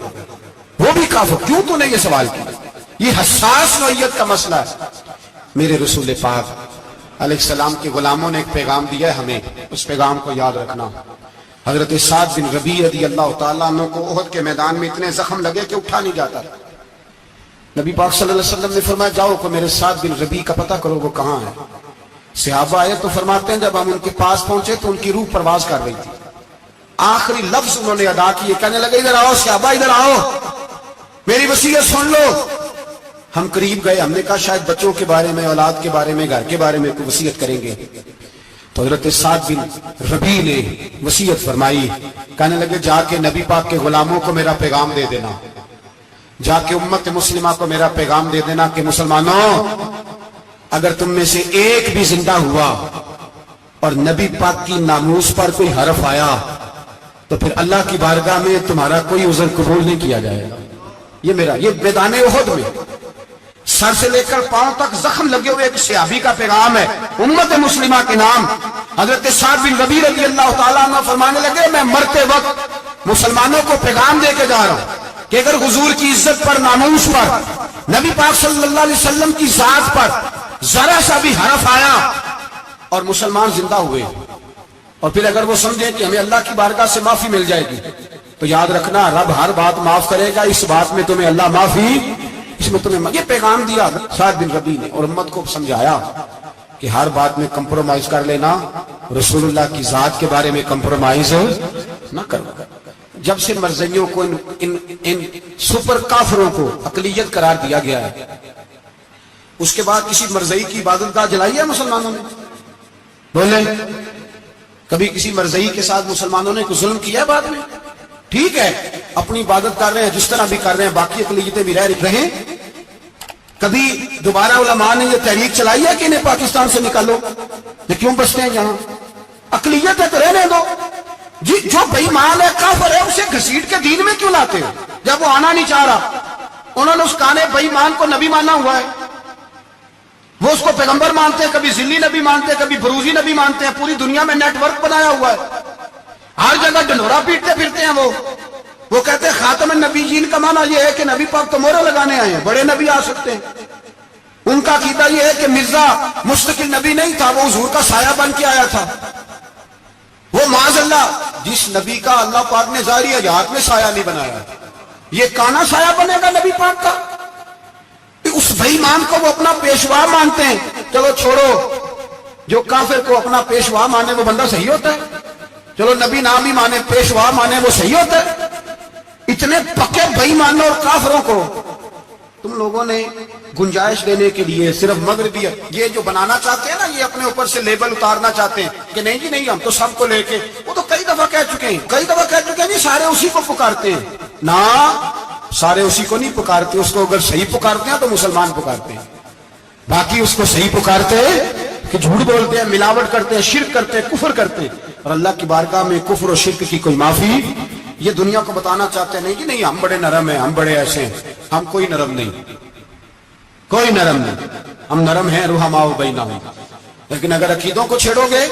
وہ بھی کافر۔ کیوں تو نے یہ سوال کیا؟ یہ حساس نوعیت کا مسئلہ ہے۔ میرے رسول پاک علیہ السلام کے غلاموں نے ایک پیغام دیا ہے ہمیں، اس پیغام کو یاد رکھنا۔ حضرت سعد بن ربیع رضی اللہ تعالیٰ عنہ کو احد کے میدان میں اتنے زخم لگے کہ اٹھا نہیں جاتا، نبی پاک صلی اللہ علیہ وسلم نے فرمایا جاؤ کہ میرے سعد بن ربیع کا پتہ کرو وہ کہاں ہے۔ صحابہ آئے تو فرماتے ہیں جب ہم ان کے پاس پہنچے تو ان کی روح پرواز کر رہی تھی، آخری لفظ انہوں نے ادا کیے، کہنے لگے ادھر آؤ صحابہ، ادھر آؤ، میری وصیت سن لو۔ ہم قریب گئے، ہم نے کہا شاید بچوں کے بارے میں، اولاد کے بارے میں، گھر کے بارے میں کوئی وصیت کریں گے، تو حضرت سعد بن ربیع نے وصیت فرمائی، کہنے لگے جا کے نبی پاک کے غلاموں کو میرا پیغام دے دینا، جا کے امت مسلمہ کو میرا پیغام دے دینا کہ مسلمانوں اگر تم میں سے ایک بھی زندہ ہوا اور نبی پاک کی ناموس پر کوئی حرف آیا تو پھر اللہ کی بارگاہ میں تمہارا کوئی عذر قبول نہیں کیا جائے گا۔ یہ میدان احد میں سر سے لے کر پاؤں تک زخم لگے ہوئے ایک صحابی کا پیغام ہے امت مسلمہ کے نام۔ حضرت سعد بن ربیع رضی اللہ تعالیٰ عنہ فرمانے لگے میں مرتے وقت مسلمانوں کو پیغام دے کے جا رہا ہوں کہ اگر حضور کی عزت پر، ناموس پر، نبی پاک صلی اللہ علیہ وسلم کی ذات پر ذرا سا بھی حرف آیا اور مسلمان زندہ ہوئے، اور پھر اگر وہ سمجھیں کہ ہمیں اللہ کی بارگاہ سے معافی مل جائے گی، تو یاد رکھنا رب ہر بات معاف کرے گا، اس بات میں تمہیں اللہ معافی، اس میں تمہیں یہ پیغام دیا سعد بن ربیع نے، اور امت کو سمجھایا کہ ہر بات میں کمپرومائز کر لینا، رسول اللہ کی ذات کے بارے میں کمپرومائز نہ کرنا۔ جب سے مرزیوں کو ان سپر کافروں کو اقلیت قرار دیا گیا ہے، اس کے بعد کسی مرزئی کی عبادت گاہ جلائی ہے مسلمانوں نے؟ بولیں کبھی کسی مرزئی کے ساتھ مسلمانوں نے کوئی ظلم کیا ہے بعد میں؟ ٹھیک ہے اپنی عبادت کر رہے ہیں جس طرح بھی کر رہے ہیں، باقی اقلیتیں بھی رہیں۔ کبھی دوبارہ علماء نے یہ تحریک چلائی ہے کہ انہیں پاکستان سے نکالو، یہ کیوں بستے ہیں یہاں؟ اقلیت ہے تو رہنے دو، جو بے ایمان ہے، کافر ہے، اسے گھسیٹ کے دین میں کیوں لاتے ہو؟ جب وہ آنا نہیں چاہ رہا، انہوں نے اس کانے بے ایمان کو نبی مانا ہوا ہے۔ وہ اس کو پیغمبر مانتے ہیں، کبھی ذلی نبی مانتے ہیں، کبھی بروزی نبی مانتے ہیں. پوری دنیا میں نیٹ ورک بنایا ہوا ہے، ہر جگہ ڈنڈورا پیٹتے پھرتے ہیں. وہ کہتے ہیں خاتم النبیین کا معنی یہ ہے کہ نبی پاک تو مہرے لگانے آئے ہیں، بڑے نبی آ سکتے ہیں. ان کا عقیدہ یہ ہے کہ مرزا مستقل نبی نہیں تھا، وہ حضور کا سایہ بن کے آیا تھا. وہ معاذ اللہ جس نبی کا اللہ پاک نے ظاہری حیات میں سایہ نہیں بنایا، یہ کانا سایہ بنے گا نبی پاک کا؟ اس بے ایمان کو وہ اپنا پیشوا مانتے ہیں. چلو چھوڑو، جو کافر کو اپنا پیشوا مانے وہ بندہ صحیح ہوتا ہے. چلو نبی نام ہی مانے، پیشوا مانے، وہ صحیح ہوتا ہے. اتنے پکے بے ایمانوں اور کافروں کو تم لوگوں نے گنجائش دینے کے لیے صرف مغربی یہ جو بنانا چاہتے ہیں نا، یہ اپنے اوپر سے لیبل اتارنا چاہتے ہیں کہ نہیں جی نہیں، ہم تو سب کو لے کے، وہ تو کئی دفعہ کہہ چکے ہیں نہیں سارے اسی کو پکارتے ہیں. نہ سارے اسی کو نہیں پکارتے. اس کو اگر صحیح پکارتے ہیں تو مسلمان پکارتے ہیں، باقی اس کو صحیح پکارتے ہیں کہ جھوٹ بولتے ہیں، ملاوٹ کرتے ہیں، شرک کرتے ہیں، کفر کرتے ہیں. اور اللہ کی بارگاہ میں کفر و شرک کی کوئی معافی. یہ دنیا کو بتانا چاہتے ہیں نہیں جی نہیں، ہم بڑے نرم ہیں، ہم بڑے ایسے ہیں. ہم کوئی نرم نہیں، کوئی نرم نہیں. ہم نرم ہیں رحماء بینہم. لیکن اگر عقیدوں کو چھیڑو گے،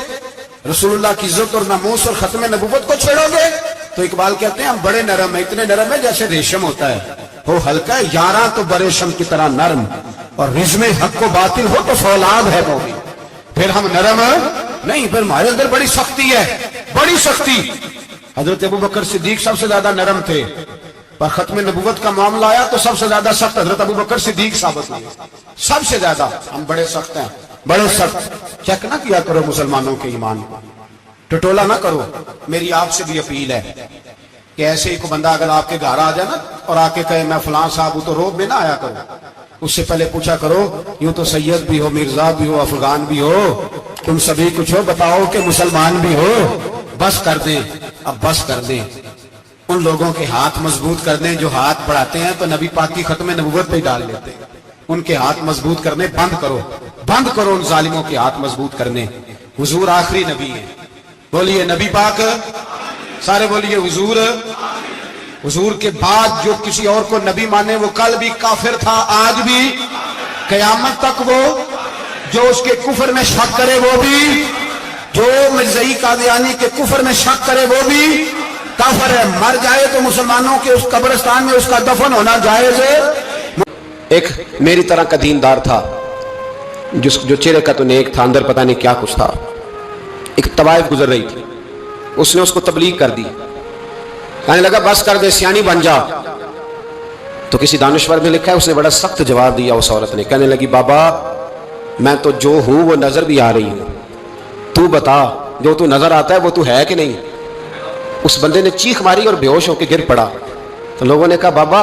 رسول اللہ کی عزت اور ناموس اور ختم نبوت کو چھیڑو گے، تو اقبال کہتے ہیں ہم بڑے نرم ہیں، اتنے نرم ہیں جیسے ریشم ہوتا ہے. ہو ہلکا ہے یاراں تو بریشم کی طرح نرم، اور رزم حق کو باطل ہو تو فولاد ہے مومن. پھر ہم نرم نہیں، پھر ہمارے اندر بڑی سختی ہے، بڑی سختی. حضرت ابوبکر صدیق سب سے زیادہ نرم تھے، پر ختم نبوت کا معاملہ آیا تو سب سے زیادہ سخت حضرت ابوبکر صدیق ثابت ہوئے. سب سے زیادہ ہم بڑے سخت ہیں، بڑے سخت. چیک نہ کیا کرو مسلمانوں کے ایمان کو، ٹٹولا نہ کرو. میری آپ سے بھی اپیل ہے کہ ایسے ہی کو بندہ اگر آپ کے گھر آ جائے نا اور آ کے کہے میں فلاں صاحب ہوں، تو روب میں نہ آیا کرو. اس سے پہلے پوچھا کرو یوں تو سید بھی ہو، مرزا بھی ہو، افغان بھی ہو، تم سبھی کچھ ہو، بتاؤ کہ مسلمان بھی ہو. بس کر دیں، اب بس کر دیں. ان لوگوں کے ہاتھ مضبوط کر دیں جو ہاتھ بڑھاتے ہیں تو نبی پاک کی ختم نبوت پہ ہی ڈال لیتے ہیں. ان کے ہاتھ مضبوط کرنے بند کرو، بند کرو ان ظالموں کے ہاتھ مضبوط کرنے. حضور آخری نبی ہے. بولیے نبی پاک، سارے بولیے حضور. حضور کے بعد جو کسی اور کو نبی مانے وہ کل بھی کافر تھا، آج بھی، قیامت تک. وہ جو اس کے کفر میں شک کرے وہ بھی، جو مرزائی قادیانی کے کفر میں شک کرے وہ بھی کافر ہے. مر جائے تو مسلمانوں کے اس قبرستان میں اس کا دفن ہونا جائز ہے. ایک میری طرح کا دیندار تھا، جو چہرے کا تو نیک تھا، اندر پتہ نہیں کیا کچھ تھا. ایک طوائف گزر رہی تھی، اس نے اس کو تبلیغ کر دی. کہنے لگا بس کر دے، سیانی بن جا. تو کسی دانشور نے لکھا ہے اس نے بڑا سخت جواب دیا اس عورت نے. کہنے لگی بابا میں تو جو ہوں وہ نظر بھی آ رہی ہوں، تو بتا جو تو نظر آتا ہے وہ تو ہے کہ نہیں. اس بندے نے چیخ ماری اور بے ہوش ہو کے گر پڑا. تو لوگوں نے کہا بابا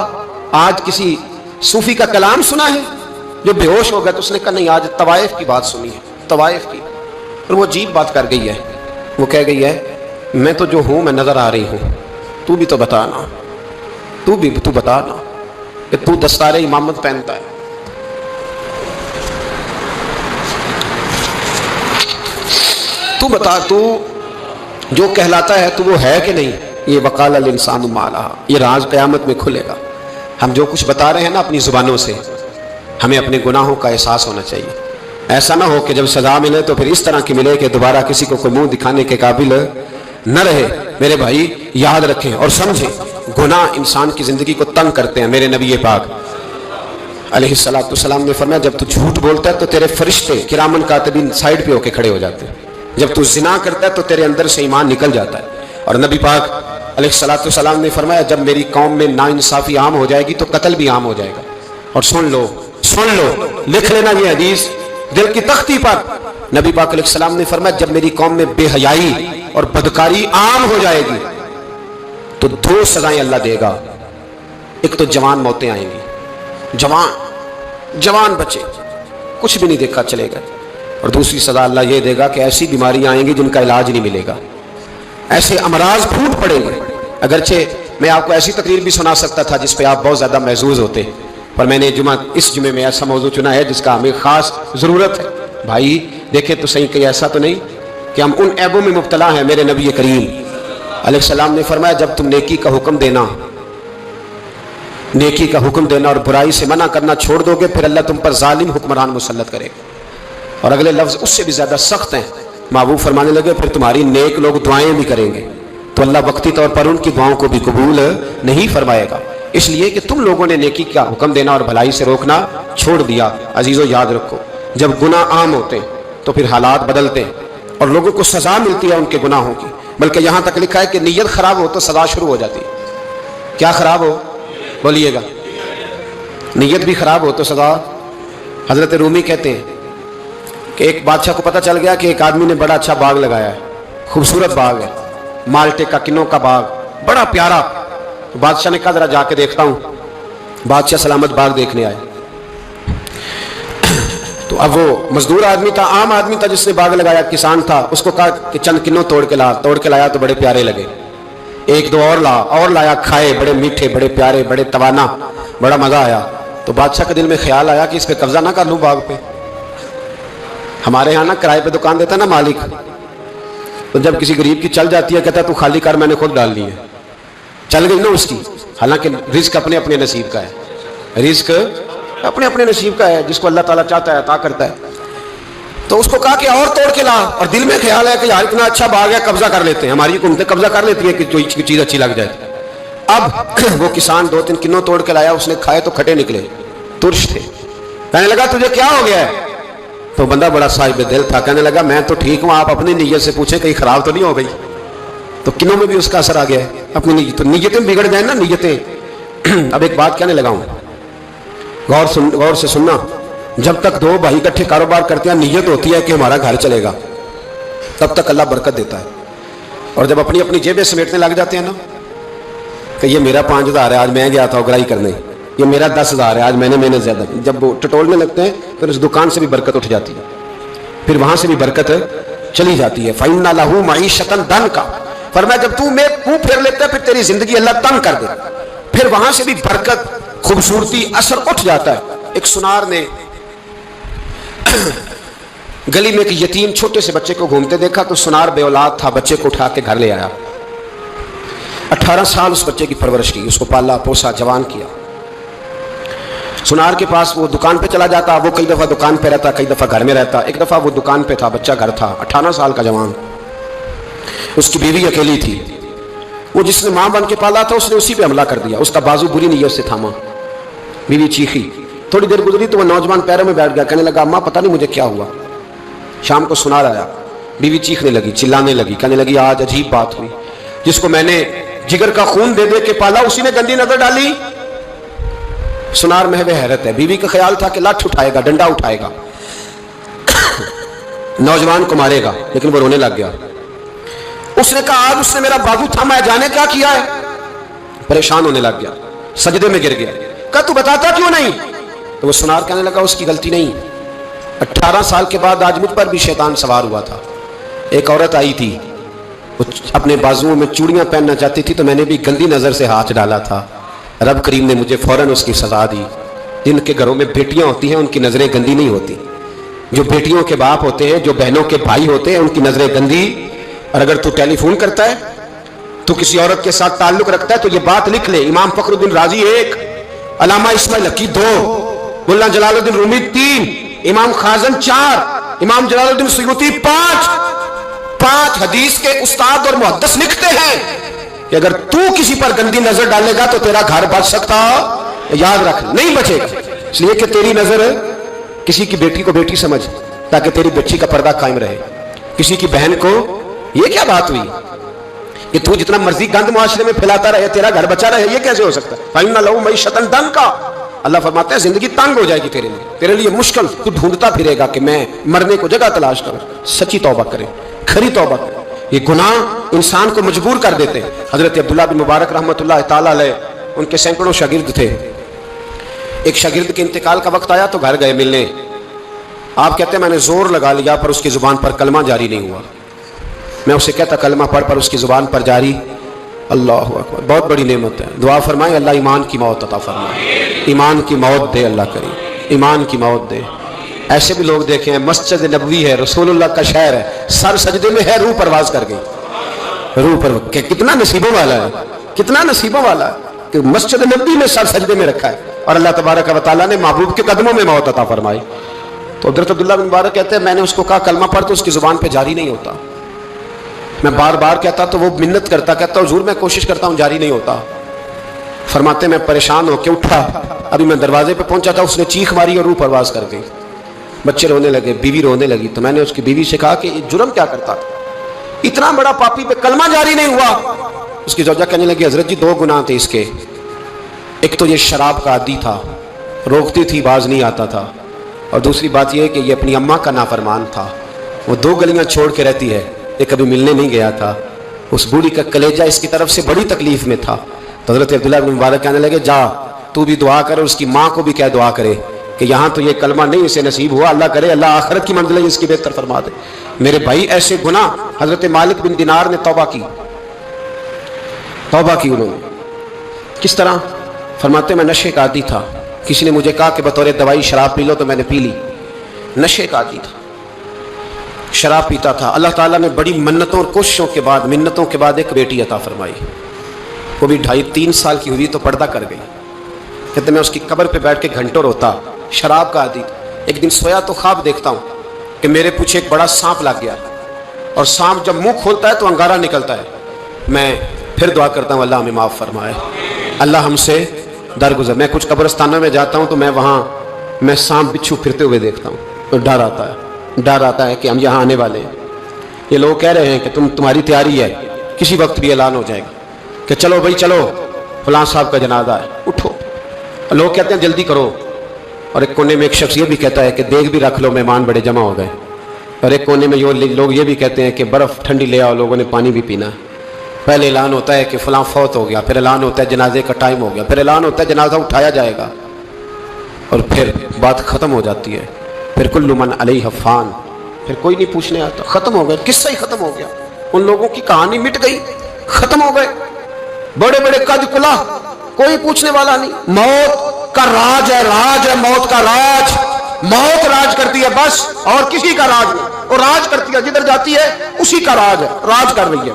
آج کسی صوفی کا کلام سنا ہے جو بے ہوش ہو گیا؟ تو اس نے کہا نہیں، آج طوائف کی بات سنی ہے، طوائف کی. اور وہ عجیب بات کر گئی ہے. وہ کہہ گئی ہے میں تو جو ہوں میں نظر آ رہی ہوں، تو بھی تو بتانا، تو بتانا کہ تو دستار امامت پہنتا ہے. تو بتا تو جو کہلاتا ہے تو وہ ہے کہ نہیں. یہ وقال الانسان ما لہا، یہ راز قیامت میں کھلے گا. ہم جو کچھ بتا رہے ہیں نا اپنی زبانوں سے، ہمیں اپنے گناہوں کا احساس ہونا چاہیے. ایسا نہ ہو کہ جب سزا ملے تو پھر اس طرح کی ملے کہ دوبارہ کسی کو کوئی منہ دکھانے کے قابل نہ رہے. میرے بھائی یاد رکھیں اور سمجھیں، گناہ انسان کی زندگی کو تنگ کرتے ہیں. میرے نبی پاک علیہ الصلوۃ والسلام نے فرمایا جب تو جھوٹ بولتا ہے تو تیرے فرشتے کرامن کاتبین سائڈ پہ ہو کے کھڑے ہو جاتے ہیں. جب تو زنا کرتا ہے تو تیرے اندر سے ایمان نکل جاتا ہے. اور نبی پاک علیہ الصلوۃ والسلام نے فرمایا جب میری قوم میں ناانصافی عام ہو جائے گی تو قتل بھی عام ہو جائے گا. اور سن لو، لکھ لینا یہ حدیث دل کی تختی پر. نبی پاک علیہ السلام نے فرمایا جب میری قوم میں بے حیائی اور بدکاری عام ہو جائے گی تو 2 سزائیں اللہ دے گا. ایک تو جوان موتیں آئیں گی، جوان بچے کچھ بھی نہیں دیکھا چلے گا. اور دوسری سزا اللہ یہ دے گا کہ ایسی بیماریاں آئیں گی جن کا علاج نہیں ملے گا، ایسے امراض پھوٹ پڑیں گے. اگرچہ میں آپ کو ایسی تقریر بھی سنا سکتا تھا جس پہ آپ بہت زیادہ محظوظ ہوتے، پر میں نے اس جمعے میں ایسا موضوع چنا ہے جس کا ہمیں خاص ضرورت ہے. بھائی دیکھیں تو صحیح کہ ایسا تو نہیں کہ ہم ان عیبوں میں مبتلا ہیں. میرے نبی کریم علیہ السلام نے فرمایا جب تم نیکی کا حکم دینا اور برائی سے منع کرنا چھوڑ دو گے پھر اللہ تم پر ظالم حکمران مسلط کرے گا. اور اگلے لفظ اس سے بھی زیادہ سخت ہیں. محبوب فرمانے لگے پھر تمہاری نیک لوگ دعائیں بھی کریں گے تو اللہ وقتی طور پر ان کی دعاؤں کو بھی قبول نہیں فرمائے گا. اس لیے کہ تم لوگوں نے نیکی کا حکم دینا اور بھلائی سے روکنا چھوڑ دیا. عزیزو یاد رکھو جب گناہ عام ہوتے ہیں تو پھر حالات بدلتے ہیں اور لوگوں کو سزا ملتی ہے ان کے گناہوں کی. بلکہ یہاں تک لکھا ہے کہ نیت خراب ہو تو سزا شروع ہو جاتی ہے. کیا خراب ہو بولیے گا؟ نیت بھی خراب ہو تو سزا. حضرت رومی کہتے ہیں کہ ایک بادشاہ کو پتہ چل گیا کہ ایک آدمی نے بڑا اچھا باغ لگایا ہے, خوبصورت باغ ہے, مالٹے کا کنوں کا باغ, بڑا پیارا. بادشاہ نے کہا ذرا جا کے دیکھتا ہوں. بادشاہ سلامت باغ دیکھنے آئے تو اب وہ مزدور آدمی تھا, عام آدمی تھا جس نے باغ لگایا, کسان تھا. اس کو کہا کہ چند کنوں توڑ کے لایا تو بڑے پیارے لگے. ایک دو اور لایا, کھائے, بڑے میٹھے, بڑے پیارے, بڑے توانا, بڑا مزہ آیا. تو بادشاہ کے دل میں خیال آیا کہ اس پہ قبضہ نہ کر لوں باغ پہ. ہمارے یہاں نا کرائے پہ دکان دیتا نا مالک, تو جب کسی غریب کی چل جاتی ہے کہتا ہے تو خالی کر, میں نے خود ڈال لی ہے. چل گئی نا اس کی. حالانکہ رزق اپنے اپنے نصیب کا ہے, رزق اپنے اپنے نصیب کا ہے, جس کو اللہ تعالیٰ چاہتا ہے عطا کرتا ہے. تو اس کو کہا کہ اور توڑ کے لا, اور دل میں خیال ہے کہ یار اتنا اچھا باغ ہے قبضہ کر لیتے ہیں. ہماری حکومتیں قبضہ کر لیتی ہے کہ کوئی چیز اچھی لگ جائے. اب وہ کسان 2-3 کنوں توڑ کے لایا, اس نے کھائے تو کھٹے نکلے, ترش تھے. کہنے لگا تجھے کیا ہو گیا ہے؟ تو بندہ بڑا صاحب دل تھا, کہنے لگا میں تو ٹھیک ہوں, آپ اپنی نیت سے پوچھیں کہیں خراب تو نہیں ہو گئی. تو کنوں میں بھی اس کا اثر آ گیا ہے اپنی نیت. تو نیتیں بگڑ جائیں نا نیتیں. اب ایک بات کہنے لگا ہوں, غور سے سننا. جب تک دو بھائی اکٹھے کاروبار کرتے ہیں نیت ہوتی ہے کہ ہمارا گھر چلے گا, تب تک اللہ برکت دیتا ہے. اور جب اپنی اپنی جیبیں سمیٹنے لگ جاتے ہیں نا کہ یہ میرا 5,000 ہے, آج میں گیا تھا اگرائی کرنے, یہ میرا 10,000 ہے, آج میں نے محنت زیادہ کی. جب وہ ٹٹولنے لگتے ہیں پھر اس دکان سے بھی برکت اٹھ جاتی ہے, پھر وہاں سے بھی برکت چلی جاتی ہے. فَإِنَّ لَهُ مَعِيشَةً ضَنْكَ, فرمایا جب تو میں منہ پھیر لیتا ہے پھر تیری زندگی اللہ تنگ کر دے, پھر وہاں سے بھی برکت, خوبصورتی, اثر اٹھ جاتا ہے. ایک سنار نے گلی میں ایک یتیم چھوٹے سے بچے کو گھومتے دیکھا تو سنار بے اولاد تھا, بچے کو اٹھا کے گھر لے آیا. 18 سال اس بچے کی پرورش کی, اس کو پالا پوسا, جوان کیا. سنار کے پاس وہ دکان پہ چلا جاتا, وہ کئی دفعہ دکان پہ رہتا, کئی دفعہ گھر میں رہتا. ایک دفعہ وہ دکان پہ تھا, بچہ گھر تھا, 18 سال کا جوان. اس کی بیوی اکیلی تھی. وہ جس نے ماں بن کے پالا تھا اس نے اسی پہ حملہ کر دیا, اس کا بازو بری نیت سے تھاما. بیوی چیخی, تھوڑی دیر گزری تو وہ نوجوان پیروں میں بیٹھ گیا, کہنے لگا اماں پتہ نہیں مجھے کیا ہوا. شام کو سنار آیا, بیوی چیخنے لگی, چلانے لگی, کہنے لگی آج عجیب بات ہوئی, جس کو میں نے جگر کا خون دے دے کے پالا اسی نے گندی نظر ڈالی. سنار محو حیرت ہے. بیوی کا خیال تھا کہ لاٹھ اٹھائے گا, ڈنڈا اٹھائے گا, نوجوان کو مارے گا, لیکن وہ رونے لگ گیا. اس نے کہا آج اس نے میرا بازو تھاما ہے, جانے کیا کیا ہے. پریشان ہونے لگ گیا, سجدے میں گر گیا. کہا تو بتاتا کیوں نہیں؟ تو وہ سنار کہنے لگا اس کی غلطی نہیں. 18 سال کے بعد آج مجھ پر بھی شیطان سوار ہوا تھا. ایک عورت آئی تھی, وہ اپنے بازوؤں میں چوڑیاں پہننا چاہتی تھی تو میں نے بھی گندی نظر سے ہاتھ ڈالا تھا. رب کریم نے مجھے فوراً اس کی سزا دی. جن کے گھروں میں بیٹیاں ہوتی ہیں ان کی نظریں گندی نہیں ہوتی. جو بیٹیوں کے باپ ہوتے ہیں, جو بہنوں کے بھائی ہوتے ہیں, ان کی نظریں گندی. اور اگر تو ٹیلی فون کرتا ہے, تو کسی عورت کے ساتھ تعلق رکھتا ہے, تو یہ بات لکھ لے, امام فخر الدین رازی 1, علامہ اسماعیل حقی 2, مولانا جلال الدین رومی 3, امام خازن 4, امام جلال الدین سیوطی 5 حدیث کے استاد اور محدث لکھتے ہیں کہ اگر تو کسی پر گندی نظر ڈالے گا تو تیرا گھر بچ سکتا, یاد رکھ نہیں بچے گا. اس لیے کہ تیری نظر کسی کی بیٹی کو بیٹی سمجھ, تاکہ تیری بچی کا پردہ قائم رہے. کسی کی بہن کو, یہ کیا بات ہوئی کہ تو جتنا مرضی گند معاشرے میں پھیلاتا رہے تیرا گھر بچا رہے, یہ کیسے ہو سکتا ہے؟ فَإِنَّ لَهُ مَعِيشَةً ضَنْكَ, اللہ فرماتا ہے زندگی تنگ ہو جائے گی تیرے لیے, تیرے لیے مشکل. تو ڈھونڈتا پھرے گا کہ میں مرنے کو جگہ تلاش کروں. سچی توبہ کرے, کھری توبہ کرے. یہ گناہ انسان کو مجبور کر دیتے ہیں. حضرت عبداللہ بن مبارک رحمۃ اللہ تعالیٰ علیہ, ان کے سینکڑوں شاگرد تھے. ایک شاگرد کے انتقال کا وقت آیا تو گھر گئے ملنے. آپ کہتے ہیں میں نے زور لگا لیا پر اس کی زبان پر کلمہ جاری نہیں ہوا. میں اسے کہتا کلمہ پڑھ پر اس کی زبان پر جاری. اللہ اکبر, بہت بڑی نعمت ہے. دعا فرمائیں اللہ ایمان کی موت عطا فرمائے, ایمان کی موت دے اللہ کریم, ایمان کی موت دے. ایسے بھی لوگ دیکھے ہیں, مسجد نبوی ہے, رسول اللہ کا شہر ہے, سر سجدے میں ہے, روح پرواز کر گئی. روح پر کتنا نصیبوں والا ہے, کتنا نصیبوں والا ہے کہ مسجد نبوی میں سر سجدے میں رکھا ہے, اور اللہ تبارک و تعالیٰ نے محبوب کے قدموں میں موت عطا فرمائی. تو حضرت عبداللہ بن مبارک کہتے ہیں میں نے اس کو کہا کلمہ پڑھ، تو اس کی زبان پہ جاری نہیں ہوتا. میں بار بار کہتا تو وہ منت کرتا، کہتا حضور میں کوشش کرتا ہوں جاری نہیں ہوتا. فرماتے میں پریشان ہو کے اٹھا، ابھی میں دروازے پہ پہنچا تھا، اس نے چیخ ماری اور روح پرواز کر گئی. بچے رونے لگے، بیوی رونے لگی. تو میں نے اس کی بیوی سے کہا کہ یہ جرم کیا کرتا تھا، اتنا بڑا پاپی پہ کلمہ جاری نہیں ہوا. اس کی زوجہ کہنے لگی حضرت جی 2 گناہ تھے اس کے. ایک تو یہ شراب کا عادی تھا، روکتی تھی باز نہیں آتا تھا، اور دوسری بات یہ ہے کہ یہ اپنی اماں کا نافرمان تھا. وہ 2 گلیاں چھوڑ کے رہتی ہے، یہ کبھی ملنے نہیں گیا تھا. اس بوڑھی کا کلیجہ اس کی طرف سے بڑی تکلیف میں تھا. تو حضرت عبداللہ بن مبارک کہنے لگے جا تو بھی دعا کرے، اس کی ماں کو بھی کیا دعا کرے کہ یہاں تو یہ کلمہ نہیں اسے نصیب ہوا، اللہ کرے اللہ آخرت کی منزلیں اس کی بہتر فرما دے. میرے بھائی ایسے گناہ حضرت مالک بن دینار نے توبہ کی انہوں نے. کس طرح؟ فرماتے میں نشے کا عادی تھا، کسی نے مجھے کہا کہ بطور دوائی شراب پی لو تو میں نے پی لی. نشے کا عادی تھا، شراب پیتا تھا. اللہ تعالیٰ نے بڑی منتوں اور کوششوں کے بعد، منتوں کے بعد ایک بیٹی عطا فرمائی. وہ بھی 2.5-3 سال کی ہوئی تو پردہ کر گئی. کہتے میں اس کی قبر پہ بیٹھ کے گھنٹوں روتا. شراب کا عادی تھا. ایک دن سویا تو خواب دیکھتا ہوں کہ میرے پیچھے ایک بڑا سانپ لگ گیا، اور سانپ جب منہ کھولتا ہے تو انگارہ نکلتا ہے. میں پھر دعا کرتا ہوں اللہ ہمیں معاف فرمائے، اللہ ہم سے درگزر. میں کچھ قبرستانوں میں جاتا ہوں تو میں سانپ بچھو پھرتے ہوئے دیکھتا ہوں تو ڈر آتا ہے کہ ہم یہاں آنے والے ہیں. یہ لوگ کہہ رہے ہیں کہ تمہاری تیاری ہے، کسی وقت بھی اعلان ہو جائے گا کہ چلو بھائی چلو فلاں صاحب کا جنازہ ہے، اٹھو. لوگ کہتے ہیں جلدی کرو، اور ایک کونے میں ایک شخص یہ بھی کہتا ہے کہ دیگ بھی رکھ لو مہمان بڑے جمع ہو گئے. اور ایک کونے میں لوگ یہ بھی کہتے ہیں کہ برف ٹھنڈی لے آؤ، لوگوں نے پانی بھی پینا ہے. پہلے اعلان ہوتا ہے کہ فلاں فوت ہو گیا، پھر اعلان ہوتا ہے جنازے کا ٹائم ہو گیا، پھر اعلان ہوتا ہے جنازہ اٹھایا جائے گا، اور پھر بات ختم ہو جاتی ہے. پھر کل من علیہ فان، پھر کوئی نہیں پوچھنے آتا. ختم ہو گئے، قصہ ہی ختم ہو گیا. ان لوگوں کی کہانی مٹ گئی، ختم ہو گئے. بڑے بڑے قد کلا، کوئی پوچھنے والا نہیں. موت کا راج ہے موت کا راج. موت راج کرتی ہے بس، اور کسی کا راج نہیں. اور راج کرتی ہے، جدھر جاتی ہے اسی کا راج ہے، راج کر رہی ہے.